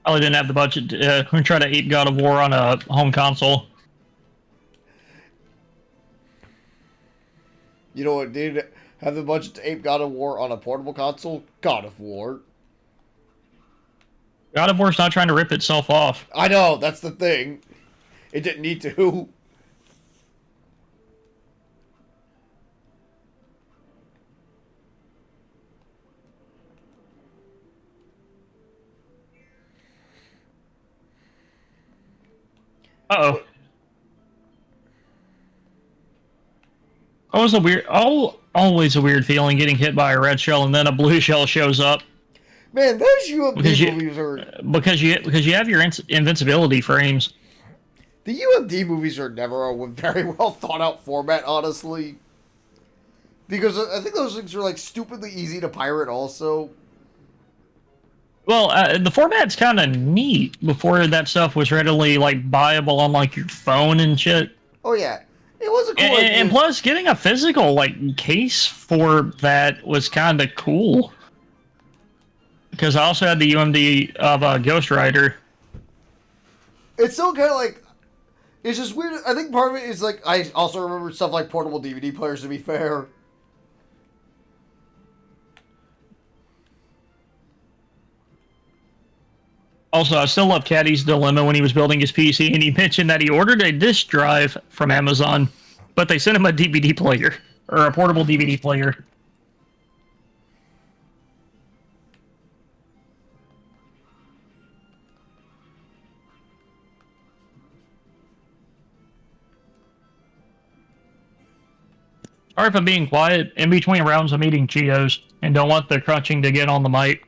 I didn't have the budget to try to ape God of War on a home console. You know what did have the budget to ape God of War on a portable console? God of War. God of War's not trying to rip itself off. I know, that's the thing. It didn't need to. Uh-oh. Always a weird feeling getting hit by a red shell and then a blue shell shows up Man, those UMD because you movies are... because you have your invincibility frames. The UMD movies are never a very well thought out format, honestly. Because I think those things are, like, stupidly easy to pirate also. Well, the format's kind of neat before that stuff was readily, like, buyable on, like, your phone and shit. Oh, yeah. It was a cool idea. And plus, getting a physical, like, case for that was kind of cool. Because I also had the UMD of Ghost Rider. It's still kind of like... It's just weird. I think part of it is, like, I also remember stuff like portable DVD players, to be fair. Also, I still love Caddy's dilemma when he was building his PC, and he mentioned that he ordered a disk drive from Amazon, but they sent him a DVD player, or a portable DVD player. Sorry if I'm being quiet. In between rounds, I'm eating Cheetos, and don't want the crunching to get on the mic.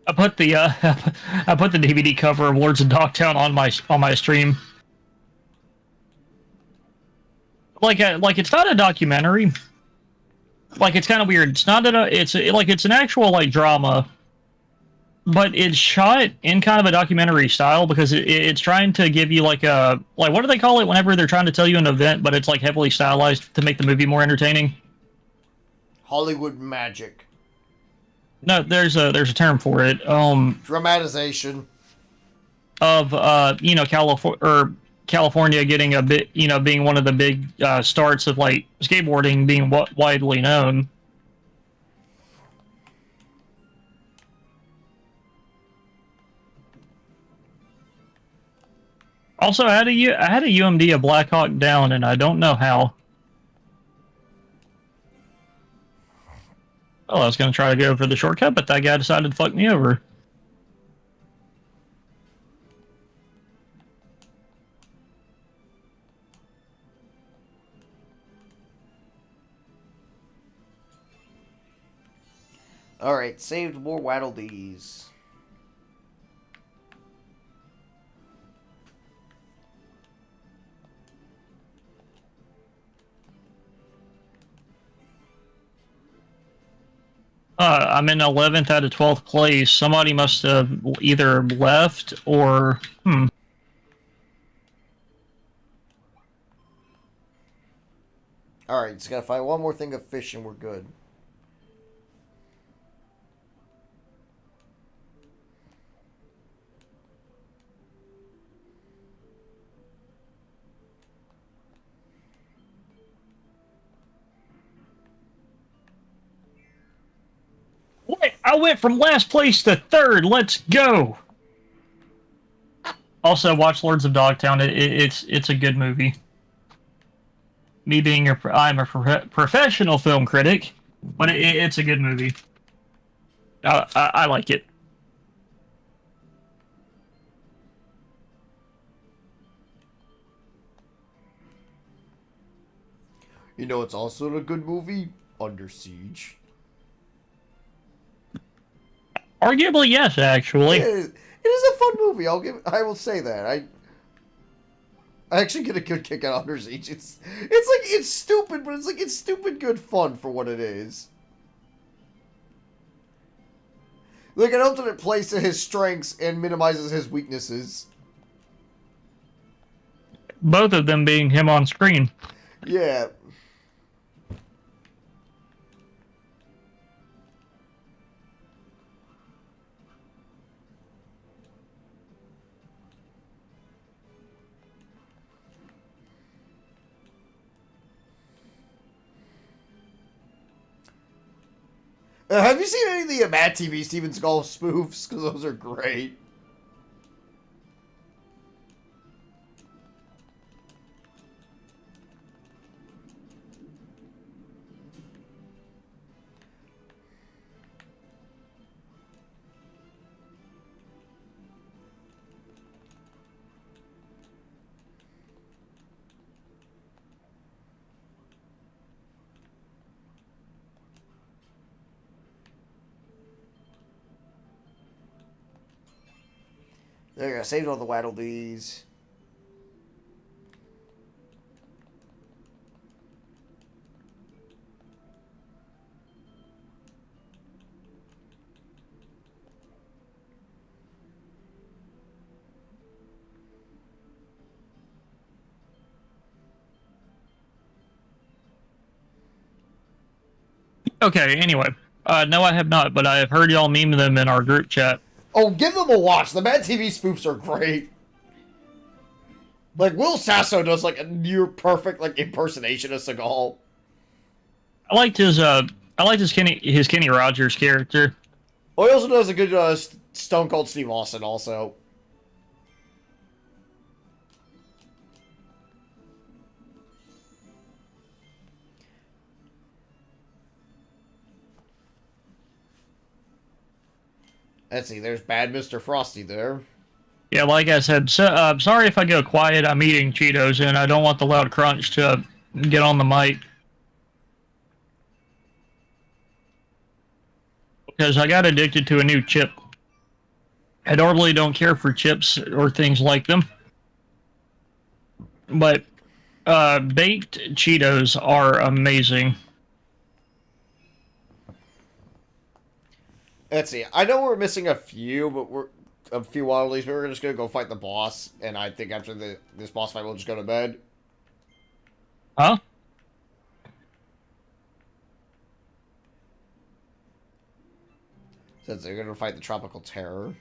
I put the I put the DVD cover of Lords of Dogtown on my stream. Like it's not a documentary. Like it's kind of weird. It's not it's an actual like drama, but it's shot in kind of a documentary style because it's trying to give you like a like what do they call it whenever they're trying to tell you an event, but it's like heavily stylized to make the movie more entertaining. Hollywood magic. No, there's a term for it. Dramatization. Of California getting a bit, being one of the big starts of like skateboarding being widely known. Also, I had a UMD of Black Hawk Down, and I don't know how. Well, I was going to try to go for the shortcut, but that guy decided to fuck me over. Alright, saved more Waddle Dees. I'm in 11th out of 12th place. Somebody must have either left or... Alright, just gotta find one more thing of fish and we're good. Wait, I went from last place to third. Let's go. Also, watch Lords of Dogtown. It's a good movie. Me being I'm a professional film critic, but it's a good movie. I like it. You know, it's also a good movie. Under Siege. Arguably, yes, actually. It is a fun movie. I will say that. I actually get a good kick out of Under Siege. It's stupid, but it's stupid good fun for what it is. Like, it ultimate plays to his strengths and minimizes his weaknesses. Both of them being him on screen. Yeah. Have you seen any of the Mad TV Steven Skull spoofs? Because those are great. There you go. Saved all the Waddle Dees. Okay, anyway. No, I have not, but I have heard y'all meme them in our group chat. Oh, give them a watch. The Mad TV spoofs are great. Like, Will Sasso does, like, a near-perfect, like, impersonation of Seagal. I liked his Kenny Rogers character. Oh, he also does a good Stone Cold Steve Austin, also. Let's see, there's Bad Mr. Frosty there. Yeah, like I said, sorry if I go quiet. I'm eating Cheetos, and I don't want the loud crunch to get on the mic. Because I got addicted to a new chip. I normally don't care for chips or things like them. But baked Cheetos are amazing. Let's see. I know we're missing a few, but we're a few Waddle Dees, but we're just gonna go fight the boss, and I think after this boss fight, we'll just go to bed. Huh? Since they're gonna fight the Tropical Terror.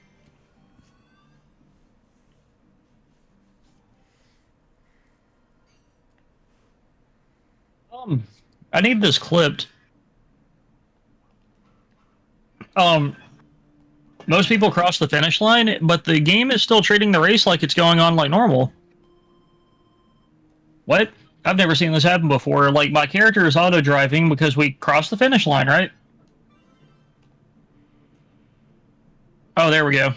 I need this clipped. Most people cross the finish line, but the game is still treating the race like it's going on like normal. What? I've never seen this happen before. Like, my character is auto-driving because we crossed the finish line, right? Oh, there we go.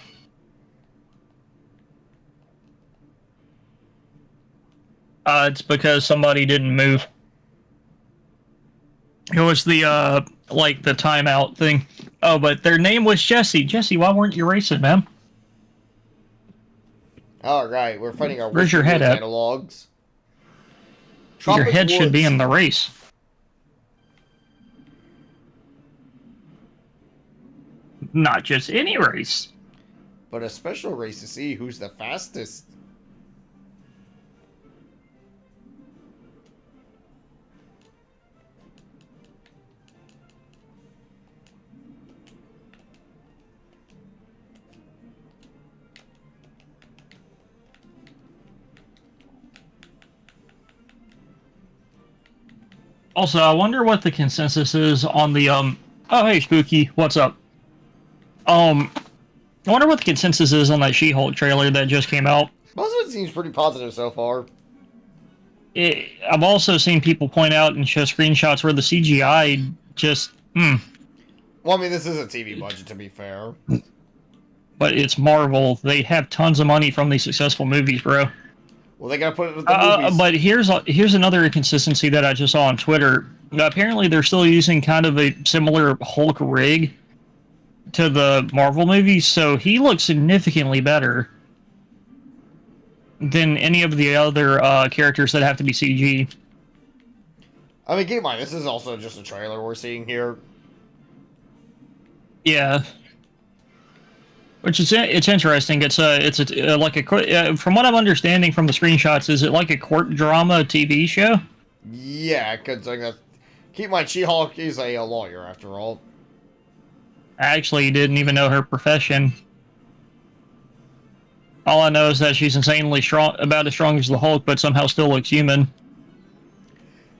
It's because somebody didn't move. It was the, like, the timeout thing. Oh, but their name was Jesse. Jesse, why weren't you racing, man? Alright, we're fighting our Where's your head at? analogs. Your head should be in the race. Not just any race. But a special race to see who's the fastest. Also, I wonder what the consensus is on the, oh, hey, Spooky, what's up? I wonder what the consensus is on that She-Hulk trailer that just came out. Most of it seems pretty positive so far. I've also seen people point out and show screenshots where the CGI just, Well, I mean, this is a TV budget, to be fair. But it's Marvel. They have tons of money from these successful movies, bro. Well, they gotta put it with the movies. But here's another inconsistency that I just saw on Twitter. Apparently, they're still using kind of a similar Hulk rig to the Marvel movies, so he looks significantly better than any of the other characters that have to be CG. I mean, keep in mind, this is also just a trailer we're seeing here. Yeah. Which is it's interesting. It's like a from what I'm understanding from the screenshots, is it like a court drama TV show? Yeah, because keep in mind, She-Hulk is a lawyer after all. I actually didn't even know her profession. All I know is that she's insanely strong, about as strong as the Hulk, but somehow still looks human.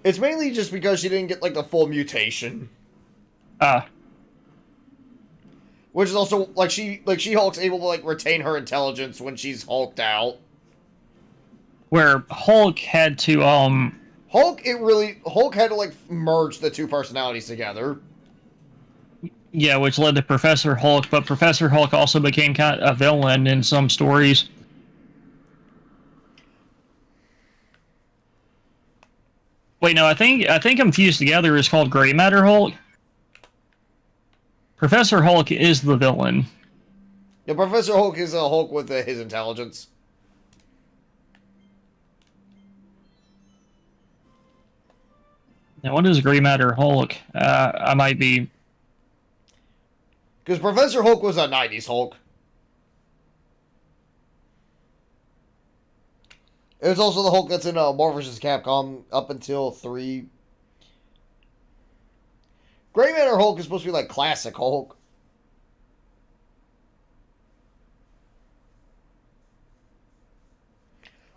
It's mainly just because she didn't get like the full mutation. Ah. Which is also like She-Hulk's able to like retain her intelligence when she's hulked out. Where Hulk had to Hulk had to like merge the two personalities together. Yeah, which led to Professor Hulk, but Professor Hulk also became kind of a villain in some stories. Wait, no, I think I'm fused together is called Gray Matter Hulk. Professor Hulk is the villain. Yeah, Professor Hulk is a Hulk with his intelligence. Now, what is Gray Matter Hulk? I might be... Because Professor Hulk was a 90s Hulk. It was also the Hulk that's in Marvel vs. Capcom up until 3. Gray Matter Hulk is supposed to be like classic Hulk.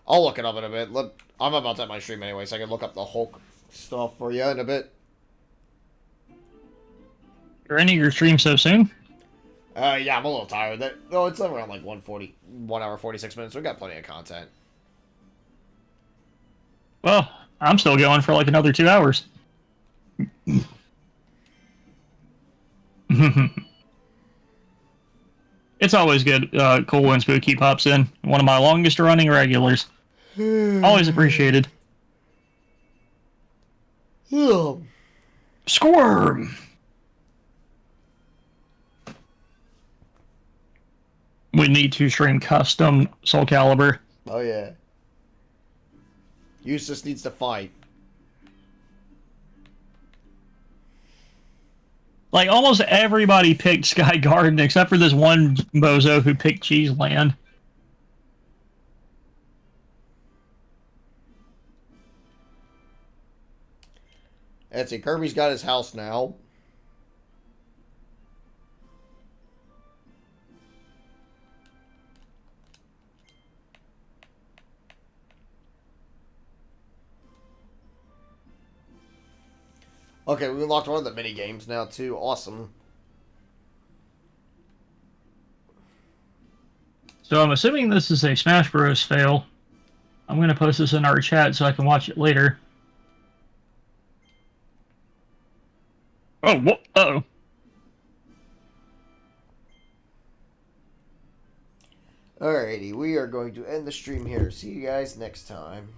I'll look it up in a bit. I'm about to end my stream anyway, so I can look up the Hulk stuff for you in a bit. You're ending your stream so soon? Yeah, I'm a little tired. No, it's around like 1 hour 46 minutes. We got plenty of content. Well, I'm still going for like another 2 hours. It's always good, cool when Spooky pops in. One of my longest running regulars. Always appreciated. Squirm! We need to stream custom Soul Calibur. Oh, yeah. Eustace needs to fight. Like, almost everybody picked Sky Garden except for this one bozo who picked Cheeseland. Let's see, Kirby's got his house now. Okay, we unlocked one of the mini games now too. Awesome. So I'm assuming this is a Smash Bros. Fail. I'm going to post this in our chat so I can watch it later. Oh, what? Uh-oh. Alrighty, we are going to end the stream here. See you guys next time.